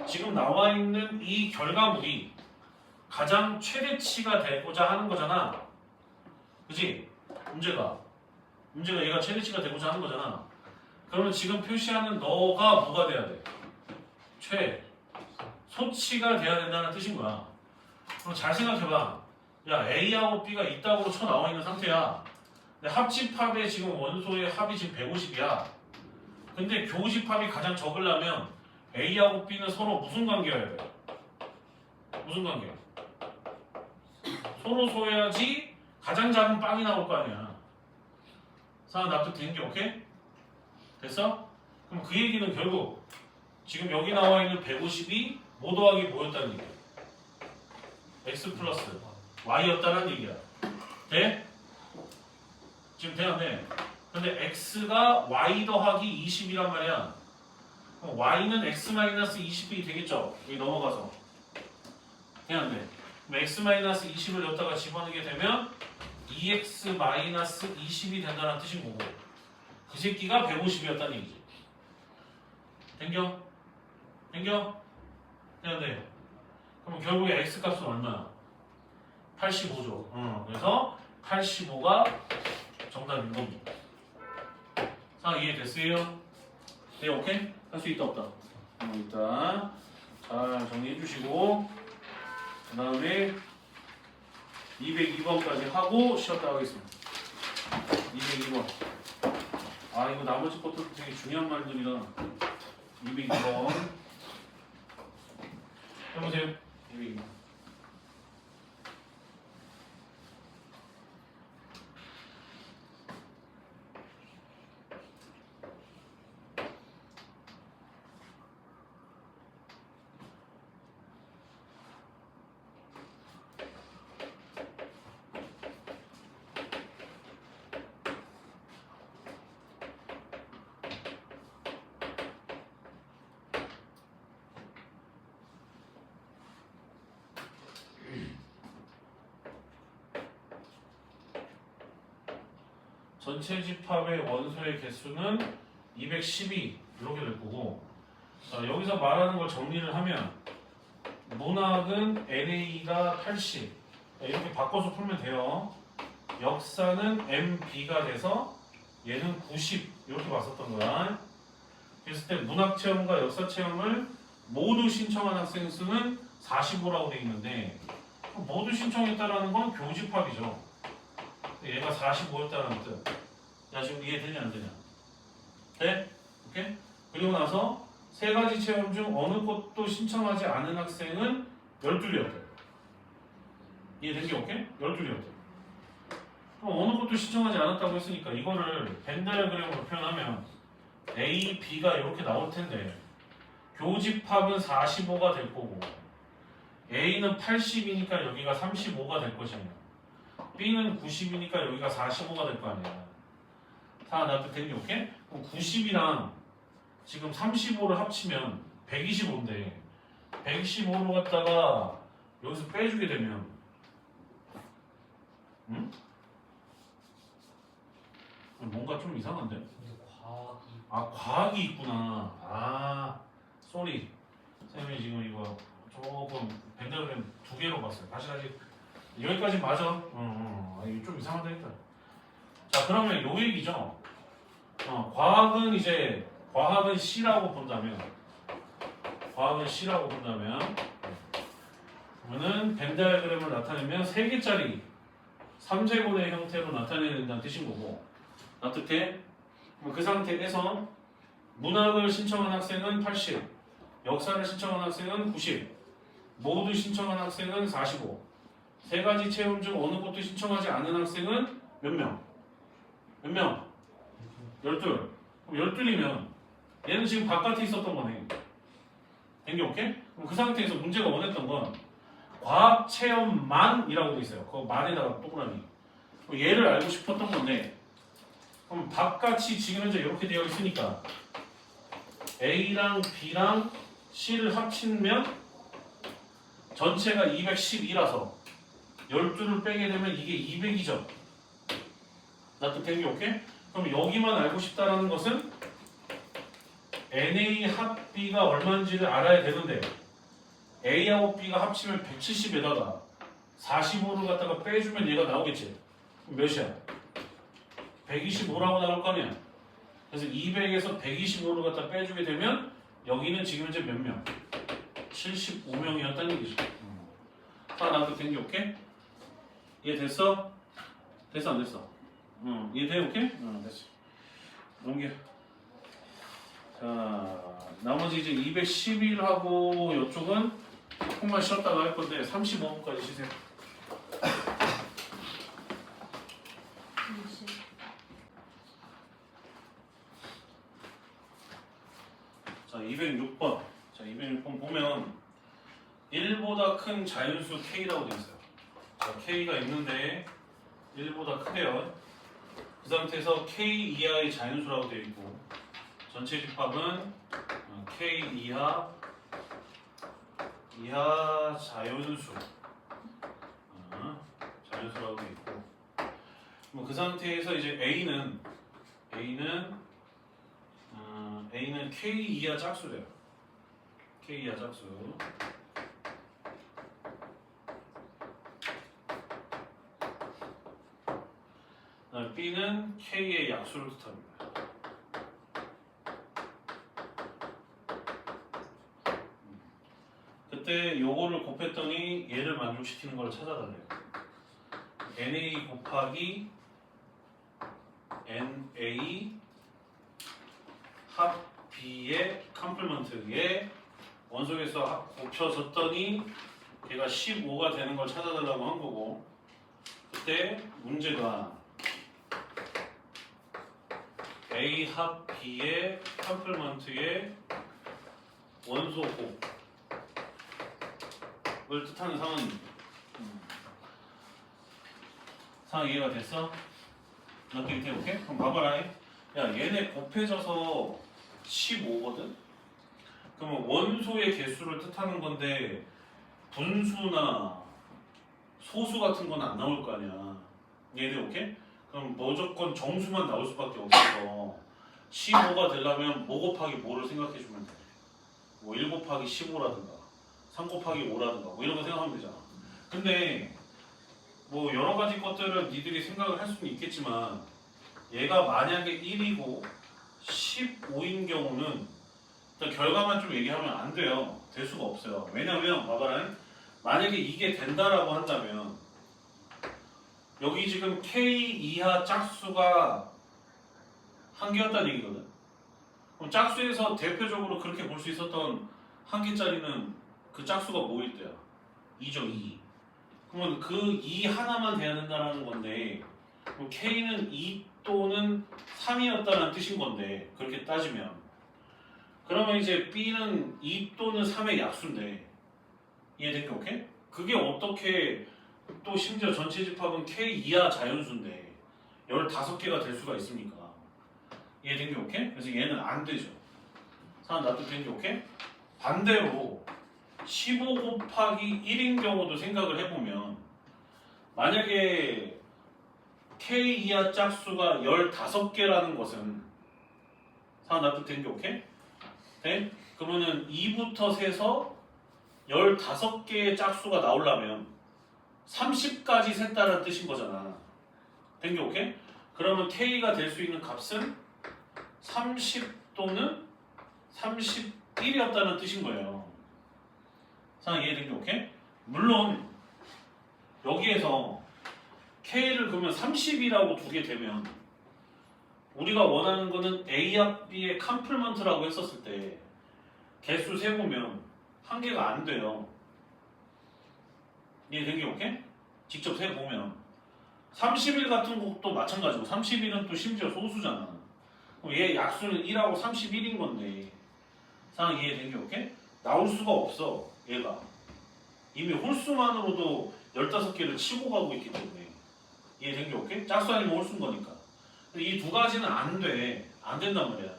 지금 나와 있는 이 결과물이 가장 최대치가 되고자 하는 거잖아. 그지? 문제가 얘가 최대치가 되고자 하는 거잖아. 그러면 지금 표시하는 너가 뭐가 돼야 돼? 소치가 돼야 된다는 뜻인 거야. 그럼 잘 생각해봐. 야, A하고 B가 이따구로 쳐 나와 있는 상태야. 근데 합집합의 지금 원소의 합이 지금 150이야. 근데 교집합이 가장 적으려면 A하고 B는 서로 무슨 관계여야 돼? 무슨 관계야? 서로 소해야지 가장 작은 빵이 나올 거 아니야. 상황 납득된 게 오케이? 됐어? 그럼 그 얘기는 결국 지금 여기 나와 있는 150이 뭐 더하기 뭐였다는 얘기야? X 플러스 Y였다는 얘기야. 돼? 지금 돼 안 돼? 근데 X가 Y 더하기 20이란 말이야. 그럼 Y는 X 마이너스 20이 되겠죠? 여기 넘어가서. 돼 안 돼? 그럼 X 마이너스 20을 여기다가 집어넣게 되면 2X 마이너스 20이 된다는 뜻인 거고 그 새끼가 150이었다는 얘기지. 된겨? 돼 안 돼? 그럼 결국에 X 값은 얼마야? 85죠. 그래서 85가 정답인 겁니다. 자, 이해됐어요? 네, 오케이? 할 수 있다 없다? 일단 잘 정리해 주시고 그 다음에 202번까지 하고 쉬었다 하겠습니다. 202번. 아, 이거 나머지 것도 되게 중요한 말들이라 202번 해보세요. 202번. 전체 집합의 원소의 개수는 212 이렇게 될 거고, 자, 여기서 말하는 걸 정리를 하면 문학은 NA가 80 이렇게 바꿔서 풀면 돼요. 역사는 MB가 돼서 얘는 90 이렇게 봤었던 거야. 그랬을 때 문학 체험과 역사 체험을 모두 신청한 학생 수는 45라고 돼 있는데, 모두 신청했다라는 건 교집합이죠. 얘가 45였다는 뜻. 야, 지금 이해되냐 안 되냐? 네? 오케이? 그리고 나서 세 가지 체험 중 어느 것도 신청하지 않은 학생은 12이었대. 이해된 게 오케이? 12이었대. 그럼 어느 것도 신청하지 않았다고 했으니까 이거를 벤 다이어그램으로 표현하면 A, B가 이렇게 나올 텐데 교집합은 45가 될 거고 A는 80이니까 여기가 35가 될 것이며 B는 90이니까 여기가 45가 될 거 아니야. 다 나도 되는 게 오케이? 그럼 90이랑 지금 35를 합치면 125인데 125로 갖다가 여기서 빼주게 되면 응? 뭔가 좀 이상한데? 근데 과학이 아, 과학이 있구나. 아, 쏘리. 쌤이 지금 이거 조금 벤더그램 2개로 봤어요. 다시 여기까지 맞아. 이거 좀 이상하다니까. 자, 그러면 요 얘기죠. 과학은 이제 과학은 C라고 본다면 그러면은 벤 다이어그램을 나타내면 3개짜리 3제곱의 형태로 나타내야 된다는 뜻인 거고, 어떻게? 그 상태에서 문학을 신청한 학생은 80, 역사를 신청한 학생은 90, 모두 신청한 학생은 45, 세 가지 체험 중 어느 것도 신청하지 않은 학생은 몇 명? 몇 명? 12. 그럼 12이면 얘는 지금 바깥에 있었던 거네. 된 게 오케이? 그럼 그 상태에서 문제가 원했던 건 과학 체험만이라고 돼 있어요. 그 만에다가 동그라미. 얘를 알고 싶었던 건데, 그럼 바깥이 지금 현재 이렇게 되어 있으니까 A랑 B랑 C를 합치면 전체가 212라서 12를 빼게 되면 이게 200이죠. 납득된 게 오케이? 그럼 여기만 알고 싶다라는 것은 NA 합 B가 얼마인지를 알아야 되는데 A하고 B가 합치면 170에다가 45를 갖다가 빼주면 얘가 나오겠지. 그럼 몇이야? 125라고 나올 거 아니야. 그래서 200에서 125를 갖다 빼주게 되면 여기는 지금 현재 몇 명? 75명이었다는 얘기죠. 다 납득된 게 오케이? 이해됐어? 됐어 안 됐어? 이해돼? 오케이? 됐어. 넘겨. 자, 나머지 이제 211하고 이쪽은 조금만 쉬었다가 할 건데 35분까지 쉬세요. 자, 206번. 자, 206번 보면 1보다 큰 자연수 K라고 되어 있어요. 자, K가 있는데 1보다 크대요. 그 상태에서 K 이하의 자연수라고 되어 있고 전체 집합은 K 이하 자연수 자연수라고 되어 있고, 그 상태에서 이제 A는 K 이하 짝수래요. K 이하 짝수. B는 K의 약수를 뜻합니다. 그때 요거를 곱했더니 얘를 만족시키는 걸 찾아달래요. NA 곱하기 NA 합 B의 컴플먼트에 원소에서 곱혀졌더니 걔가 15가 되는 걸 찾아달라고 한 거고, 그때 문제가 A 합 B의 컴플먼트의 원소 곱을 뜻하는 상황 이해가 됐어? 이렇게 이렇게 오케이? 그럼 봐봐라. 야, 얘네 곱해져서 15거든? 그러면 원소의 개수를 뜻하는 건데 분수나 소수 같은 건 안 나올 거 아니야. 얘네 오케이? 그럼 무조건 정수만 나올 수밖에 없어서 15가 되려면 뭐 곱하기 뭐를 생각해 주면 돼. 뭐 1 곱하기 15라든가 3 곱하기 5라든가 뭐 이런 거 생각하면 되잖아. 근데 뭐 여러 가지 것들을 니들이 생각을 할 수는 있겠지만 얘가 만약에 1이고 15인 경우는 일단 결과만 좀 얘기하면 안 돼요. 될 수가 없어요. 왜냐면 봐봐라. 만약에 이게 된다라고 한다면 여기 지금 K 이하 짝수가 한 개였다는 얘기거든. 그럼 짝수에서 대표적으로 그렇게 볼 수 있었던 한 개짜리는 그 짝수가 뭐일 때야? 2죠, 2. 그러면 그 2 하나만 돼야 된다는 건데 그럼 K는 2 또는 3이었다는 뜻인 건데 그렇게 따지면 그러면 이제 B는 2 또는 3의 약수인데 이해됐게 오케이? 그게 어떻게 또 심지어 전체 집합은 K 이하 자연수인데 15개가 될 수가 있습니까? 이해된 게 오케이? 그래서 얘는 안 되죠. 사람 납득된 게 오케이? 반대로 15 곱하기 1인 경우도 생각을 해보면 만약에 K 이하 짝수가 15개라는 것은 사람 납득된 게 오케이? 네? 그러면은 2부터 세서 15개의 짝수가 나오려면 30까지 셌다는 뜻인 거잖아. 된 게 오케이? 그러면 K가 될 수 있는 값은 30 또는 31이었다는 뜻인 거예요. 상황 이해된 게 오케이? 물론 여기에서 K를 그러면 30이라고 두게 되면 우리가 원하는 거는 A 합 B의 컴플먼트라고 했었을 때 개수 세보면 한 개가 안 돼요. 이해된 게 오케이? 직접 세보면 31 같은 것도 마찬가지고 31은 또 심지어 소수잖아. 그럼 얘 약수는 1하고 31인 건데 상황 이해된 게 오케이? 나올 수가 없어. 얘가 이미 홀수만으로도 15개를 치고 가고 있기 때문에 이해된 게 오케이? 짝수 아니면 홀수인 거니까. 이 두 가지는 안 돼. 안 된단 말이야.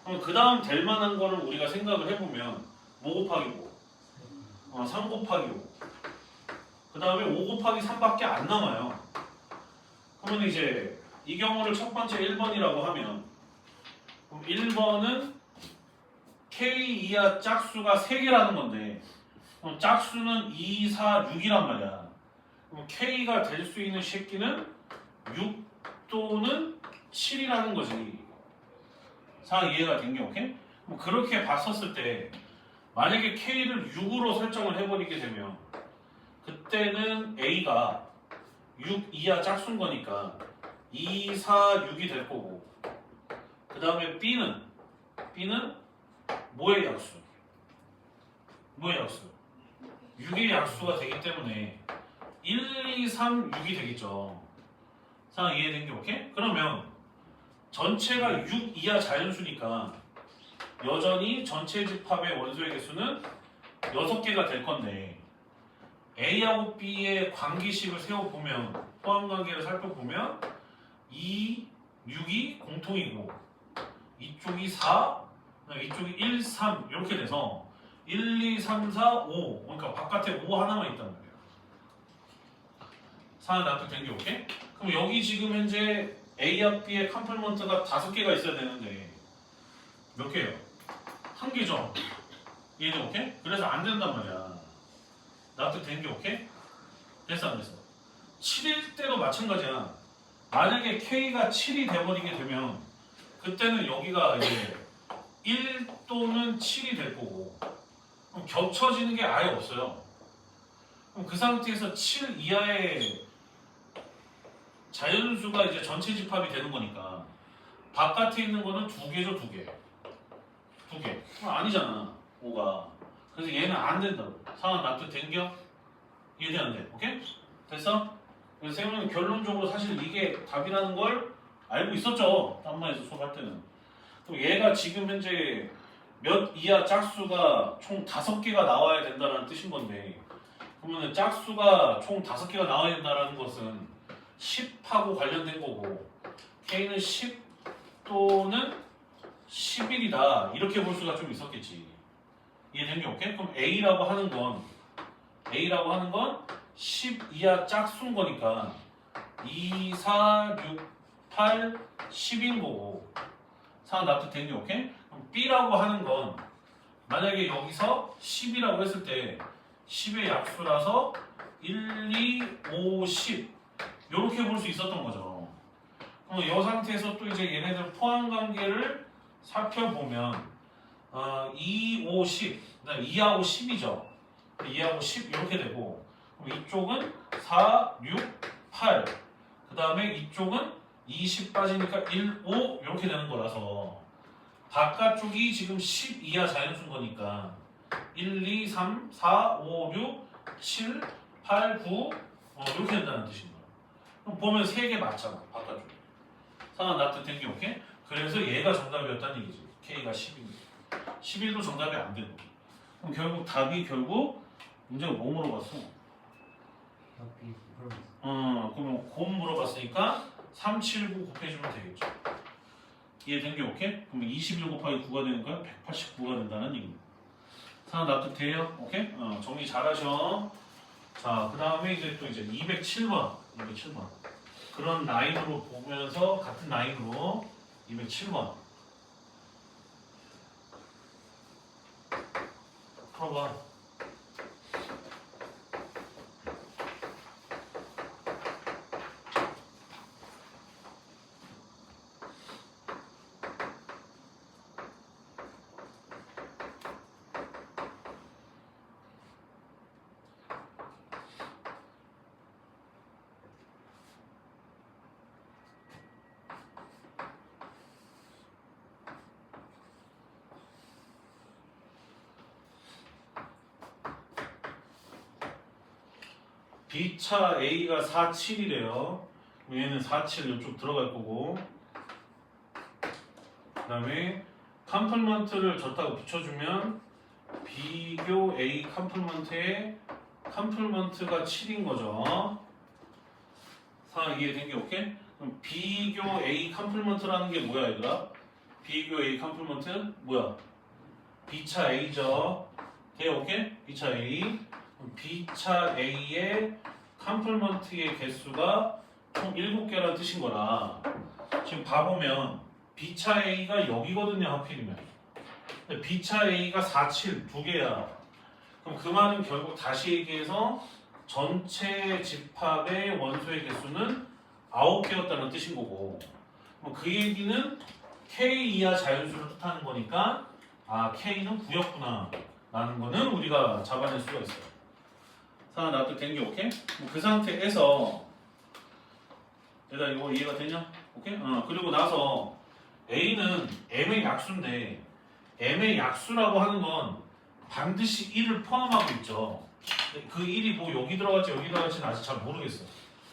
그럼 그 다음 될 만한 거는 우리가 생각을 해보면 뭐 곱하기 뭐? 3 곱하기 5. 그 다음에 5 곱하기 3밖에 안 남아요. 그러면 이제 이 경우를 첫 번째 1번이라고 하면 그럼 1번은 K 이하 짝수가 3개라는 건데 그럼 짝수는 2, 4, 6이란 말이야. 그럼 K가 될 수 있는 새끼는 6 또는 7이라는 거지. 상황 이해가 된 게 오케이? 그럼 그렇게 봤었을 때 만약에 K를 6으로 설정을 해버리게 되면 그때는 A가 6 이하 짝수인 거니까 2, 4, 6이 될 거고 그 다음에 B는 뭐의 약수? 뭐의 약수? 6의 약수가 되기 때문에 1, 2, 3, 6이 되겠죠. 상황 이해된 게 오케이? 그러면 전체가 6 이하 자연수니까 여전히 전체 집합의 원소의 개수는 6개가 될 건데 A하고 B의 관계식을 세워보면 포함관계를 살펴보면 2, 6이 공통이고 이쪽이 4, 이쪽이 1, 3 이렇게 돼서 1, 2, 3, 4, 5 그러니까 바깥에 5 하나만 있단 말이에요. 상황 납득된 게 오케이? 그럼 여기 지금 현재 A와 B의 컴플먼트가 5개가 있어야 되는데 몇 개예요? 1개죠? 얘도 오케이? 그래서 안 된단 말이야. 납득된 게 오케이? 됐어 안 됐어? 7일 때도 마찬가지야. 만약에 K가 7이 돼버리게 되면 그때는 여기가 이제 1 또는 7이 될 거고 그럼 겹쳐지는 게 아예 없어요. 그럼 그 상태에서 7 이하의 자연수가 이제 전체 집합이 되는 거니까 바깥에 있는 거는 2개죠, 2개. 2개. 아니잖아, 5가. 그래서 얘는 안 된다고. 상황 납득 된겨? 이해돼 안 돼? 오케이? 됐어? 그래서 쌤은 결론적으로 사실 이게 답이라는 걸 알고 있었죠. 딴마에서 수업할 때는. 그럼 얘가 지금 현재 몇 이하 짝수가 총 5개가 나와야 된다는 뜻인 건데 그러면 짝수가 총 5개가 나와야 된다는 것은 10하고 관련된 거고 K는 10 또는 11이다 이렇게 볼 수가 좀 있었겠지. 이해된 게 오케이? 그럼 A라고 하는 건 10 이하 짝수인 거니까 2, 4, 6, 8, 10인 거고 상황 납득된 게 오케이? 그럼 B라고 하는 건 만약에 여기서 10이라고 했을 때 10의 약수라서 1, 2, 5, 10 이렇게 볼 수 있었던 거죠. 그럼 이 상태에서 또 이제 얘네들 포함 관계를 살펴보면 2, 5, 10 그다음 2하고 10이죠. 2하고 10 이렇게 되고 그럼 이쪽은 4, 6, 8 그 다음에 이쪽은 20 빠지니까 1, 5 이렇게 되는 거라서 바깥쪽이 지금 10 이하 자연수인 거니까 1, 2, 3, 4, 5, 6, 7, 8, 9 이렇게 된다는 뜻인 거야. 그럼 보면 3개 맞잖아 바깥쪽에. 상황 납득된 게 오케이? 그래서 얘가 정답이었다는 얘기지. K가 10입니다. 11도 정답이 안 되고 그럼 결국 답이 문제가 뭐 물어봤어? 그러면 곰 물어봤으니까 379 곱해주면 되겠죠. 이해된 게 오케이? 그러면 21 곱하기 9가 되는 거야? 189가 된다는 얘기입니다. 상황 납득돼요? 오케이? 정리 잘하셔. 자, 그 다음에 이제 또 이제 207번. 그런 라인으로 보면서 같은 라인으로 207번. 풀어봐. B차 A가 4, 7이래요. 얘는 4, 7 이쪽 들어갈 거고 그 다음에 컴플먼트를 줬다가 붙여주면 비교 A 컴플먼트에 컴플먼트가 7인 거죠. 상황 이해된 게 오케이? 그럼 비교 A 컴플먼트라는 게 뭐야 얘들아? 비교 A 컴플먼트 뭐야? B차 A죠. 돼 오케이? B차 A B차 A의 컴플먼트의 개수가 총 7개라는 뜻인 거라 지금 봐보면 B차 A가 여기거든요 하필이면 근데 B차 A가 4, 7 2개야 그럼 그 말은 결국 다시 얘기해서 전체 집합의 원소의 개수는 9개였다는 뜻인 거고 그 얘기는 K 이하 자연수를 뜻하는 거니까 K는 9였구나 라는 거는 우리가 잡아낼 수가 있어요. 상황 납득된 게 오케이? 그 상태에서 얘들아 이거 이해가 되냐? 오케이? 그리고 나서 A는 M의 약수인데 M의 약수라고 하는 건 반드시 1을 포함하고 있죠. 그 1이 뭐 여기 들어갈지 여기 들어갈지는 아직 잘 모르겠어.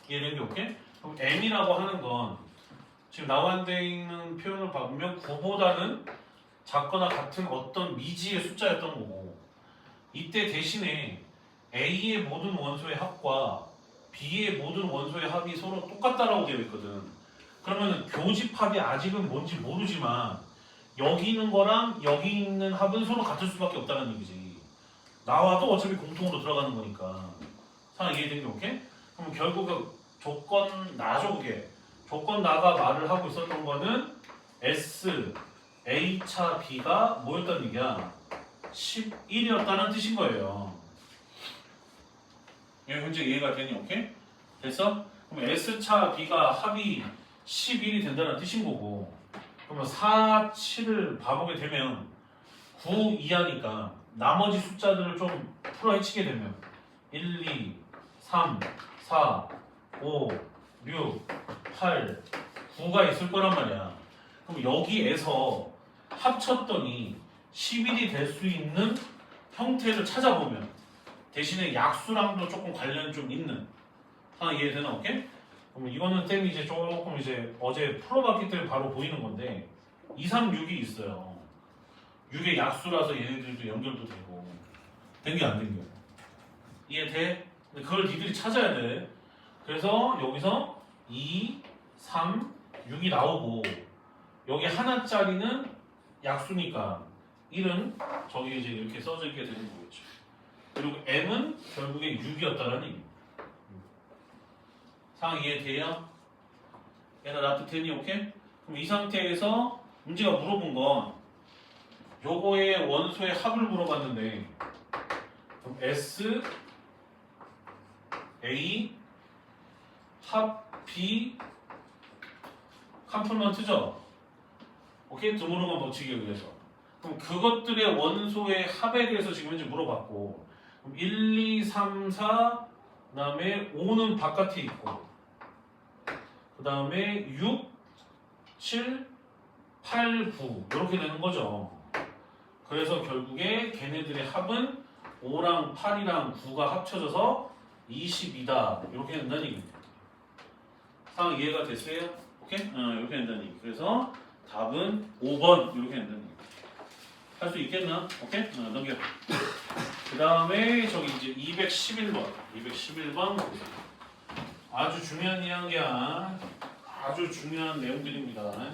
이해된 게 오케이? 그럼 M이라고 하는 건 지금 나와 있는 표현을 봐보면 9보다는 작거나 같은 어떤 미지의 숫자였던 거고 이때 대신에 A의 모든 원소의 합과 B의 모든 원소의 합이 서로 똑같다라고 되어 있거든. 그러면 교집합이 아직은 뭔지 모르지만 여기 있는 거랑 여기 있는 합은 서로 같을 수밖에 없다는 얘기지. 나와도 어차피 공통으로 들어가는 거니까. 상황 이해된 게 오케이? 그럼 결국은 조건 나죠 그게. 조건 나가 말을 하고 있었던 거는 S, A차 B가 뭐였다는 얘기야? 11이었다는 뜻인 거예요. 이게 현재 이해가 되니 오케이? 됐어? 그럼 S차 B가 합이 11이 된다는 뜻인 거고, 그러면 4, 7을 봐보게 되면 9 이하니까 나머지 숫자들을 좀 풀어헤치게 되면 1, 2, 3, 4, 5, 6, 8, 9가 있을 거란 말이야. 그럼 여기에서 합쳤더니 11이 될 수 있는 형태를 찾아보면 대신에 약수랑도 조금 관련이 좀 있는 상황 이해되나? 오케이? 그럼 이거는 쌤이 이제 조금 이제 어제 풀어봤기 때문에 바로 보이는 건데 2, 3, 6이 있어요. 6의 약수라서 얘네들도 연결도 되고 된게 안 된겨. 이해돼? 근데 그걸 니들이 찾아야 돼. 그래서 여기서 2, 3, 6이 나오고 여기 하나짜리는 약수니까 1은 저기 이제 이렇게 써져 있게 되는 거겠죠. 그리고 m은 결국에 6이었다는 얘기. 상황 이해돼요? 얘나 나트 테니 오케이? 그럼 이 상태에서 문제가 물어본 건 요거의 원소의 합을 물어봤는데 그럼 S A 합 B 컴플먼트죠? 오케이? 드모르간 법칙에 의해서 그럼 그것들의 원소의 합에 대해서 지금 현재 물어봤고 그럼 1, 2, 3, 4 그 다음에 5는 바깥에 있고 그 다음에 6, 7, 8, 9 이렇게 되는 거죠. 그래서 결국에 걔네들의 합은 5랑 8이랑 9가 합쳐져서 22다 이렇게 된다는 얘기입니다. 상황 이해가 됐어요? 오케이? 이렇게 된다는 얘기. 그래서 답은 5번 이렇게 된다는 얘기. 할 수 있겠나? 오케이? 넘겨. 그 다음에 저기 이제 211번. 211번 아주 중요한 이야기야. 아주 중요한 내용들입니다.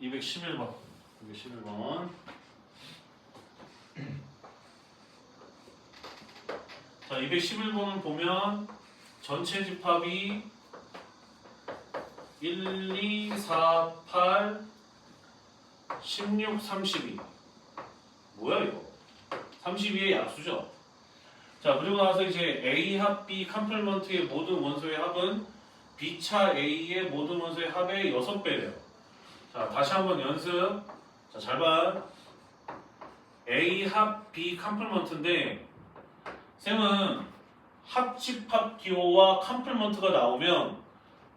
211번. 211번. 자, 211번을 보면 전체 집합이 1, 2, 4, 8, 16, 32. 뭐야 이거? 32의 약수죠. 자, 그리고 나서 이제 A 합 B 컴플먼트의 모든 원소의 합은 B차 A의 모든 원소의 합의 6배래요. 자, 다시 한번 연습. 자, 잘 봐. A 합 B 컴플먼트인데 쌤은 합집합 기호와 컴플먼트가 나오면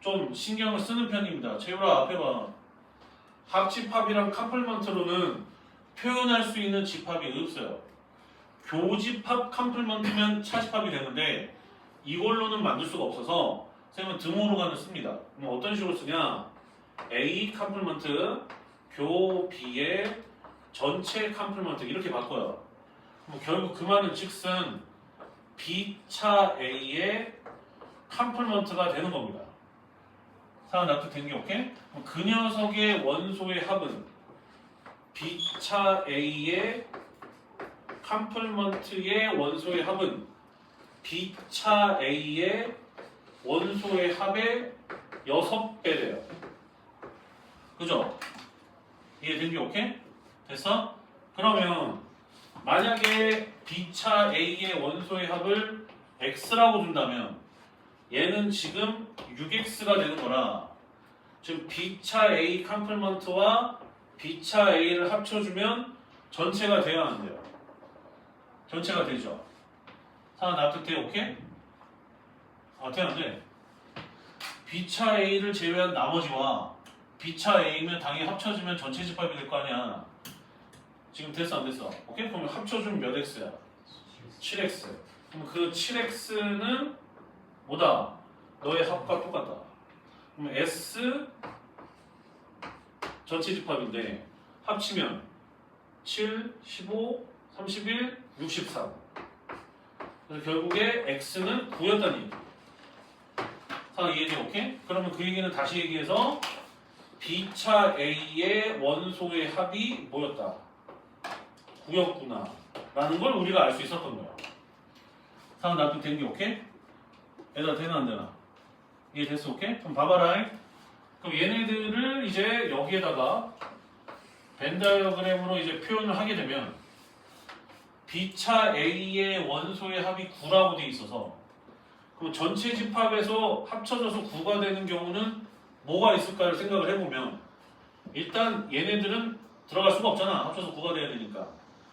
좀 신경을 쓰는 편입니다. 채율아 앞에 봐. 합집합이랑 컴플먼트로는 표현할 수 있는 집합이 없어요. 교집합 컴플먼트면 차집합이 되는데 이걸로는 만들 수가 없어서 쌤은 드모르간을 씁니다. 그럼 어떤 식으로 쓰냐? A 컴플먼트 교 B의 전체 컴플먼트 이렇게 바꿔요. 그럼 결국 그 말은 즉슨 B차 A의 컴플먼트가 되는 겁니다. 상황 납득된 게 오케이? 그럼 그 녀석의 원소의 합은 B차 A의 컴플먼트의 원소의 합은 B차 A의 원소의 합의 6배래요. 그죠? 이해된 게 오케이? 됐어? 그러면 만약에 B차 A의 원소의 합을 X라고 준다면 얘는 지금 6X가 되는 거라 지금 B차 A 컴플먼트와 B차 A를 합쳐주면 전체가 돼야 안 돼요. 전체가 되죠. 상황 납득돼? 오케이? 돼 안 돼? B차 A를 제외한 나머지와 B차 A면 당연히 합쳐지면 전체 집합이 될 거 아니야. 지금 됐어 안 됐어? 오케이? 그러면 합쳐주면 몇 X야? 7X. 그럼 그 7X는 뭐다? 너의 합과 똑같다. 그럼 S 전체 집합인데 합치면 7, 15, 31, 63. 그래서 결국에 X는 9였다는 얘기. 상황 이해돼? 오케이? 그러면 그 얘기는 다시 얘기해서 B차 A의 원소의 합이 뭐였다? 9였구나 라는 걸 우리가 알 수 있었던 거야. 상황 납득된 게 오케이? 얘들아 되나 안 되나? 이해됐어? 오케이? 그럼 봐봐라. 그럼 얘네들을 이제 여기에다가 벤 다이어그램으로 이제 표현을 하게 되면 B차 A의 원소의 합이 9라고 돼 있어서 그럼 전체 집합에서 합쳐져서 9가 되는 경우는 뭐가 있을까를 생각을 해보면 일단 얘네들은 들어갈 수가 없잖아. 합쳐서 9가 돼야 되니까.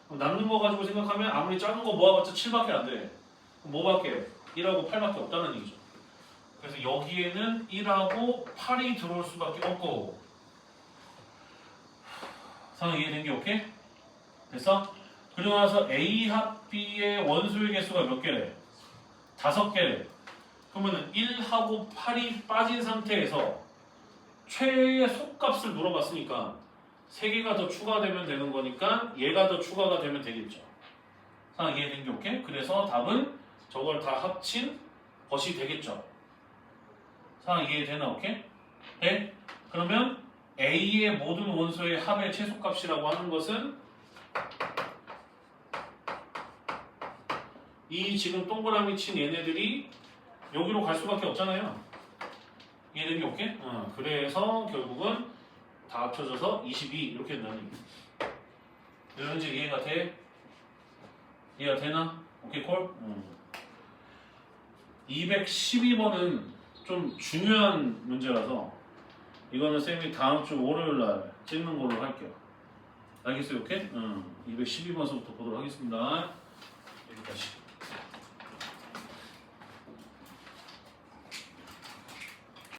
그럼 남는 거 가지고 생각하면 아무리 작은 거 모아봤자 7밖에 안 돼. 그럼 뭐밖에? 1하고 8밖에 없다는 얘기죠. 그래서 여기에는 1하고 8이 들어올 수밖에 없고. 상황 이해된 게 오케이? 됐어? 그리고 나서 A 합 B의 원소의 개수가 몇 개래? 5개래. 그러면은 1하고 8이 빠진 상태에서 최의 속값을 물어봤으니까 3개가 더 추가되면 되는 거니까 얘가 더 추가가 되면 되겠죠. 상황 이해된 게 오케이? 그래서 답은 저걸 다 합친 것이 되겠죠. 상황 이해되나 오케이? 네? 그러면 A의 모든 원소의 합의 최소값이라고 하는 것은 이 지금 동그라미 친 얘네들이 여기로 갈 수밖에 없잖아요. 이해된 게 오케이? 그래서 결국은 다 합쳐져서 22 이렇게 된다는 얘기. 이런 식 이해가 돼? 이해가 되나? 오케이 콜? 212번은 좀 중요한 문제라서 이거는 쌤이 다음 주 월요일 날 찍는 걸로 할게요. 알겠어요? 오케이? 212번서부터 보도록 하겠습니다. 여기까지.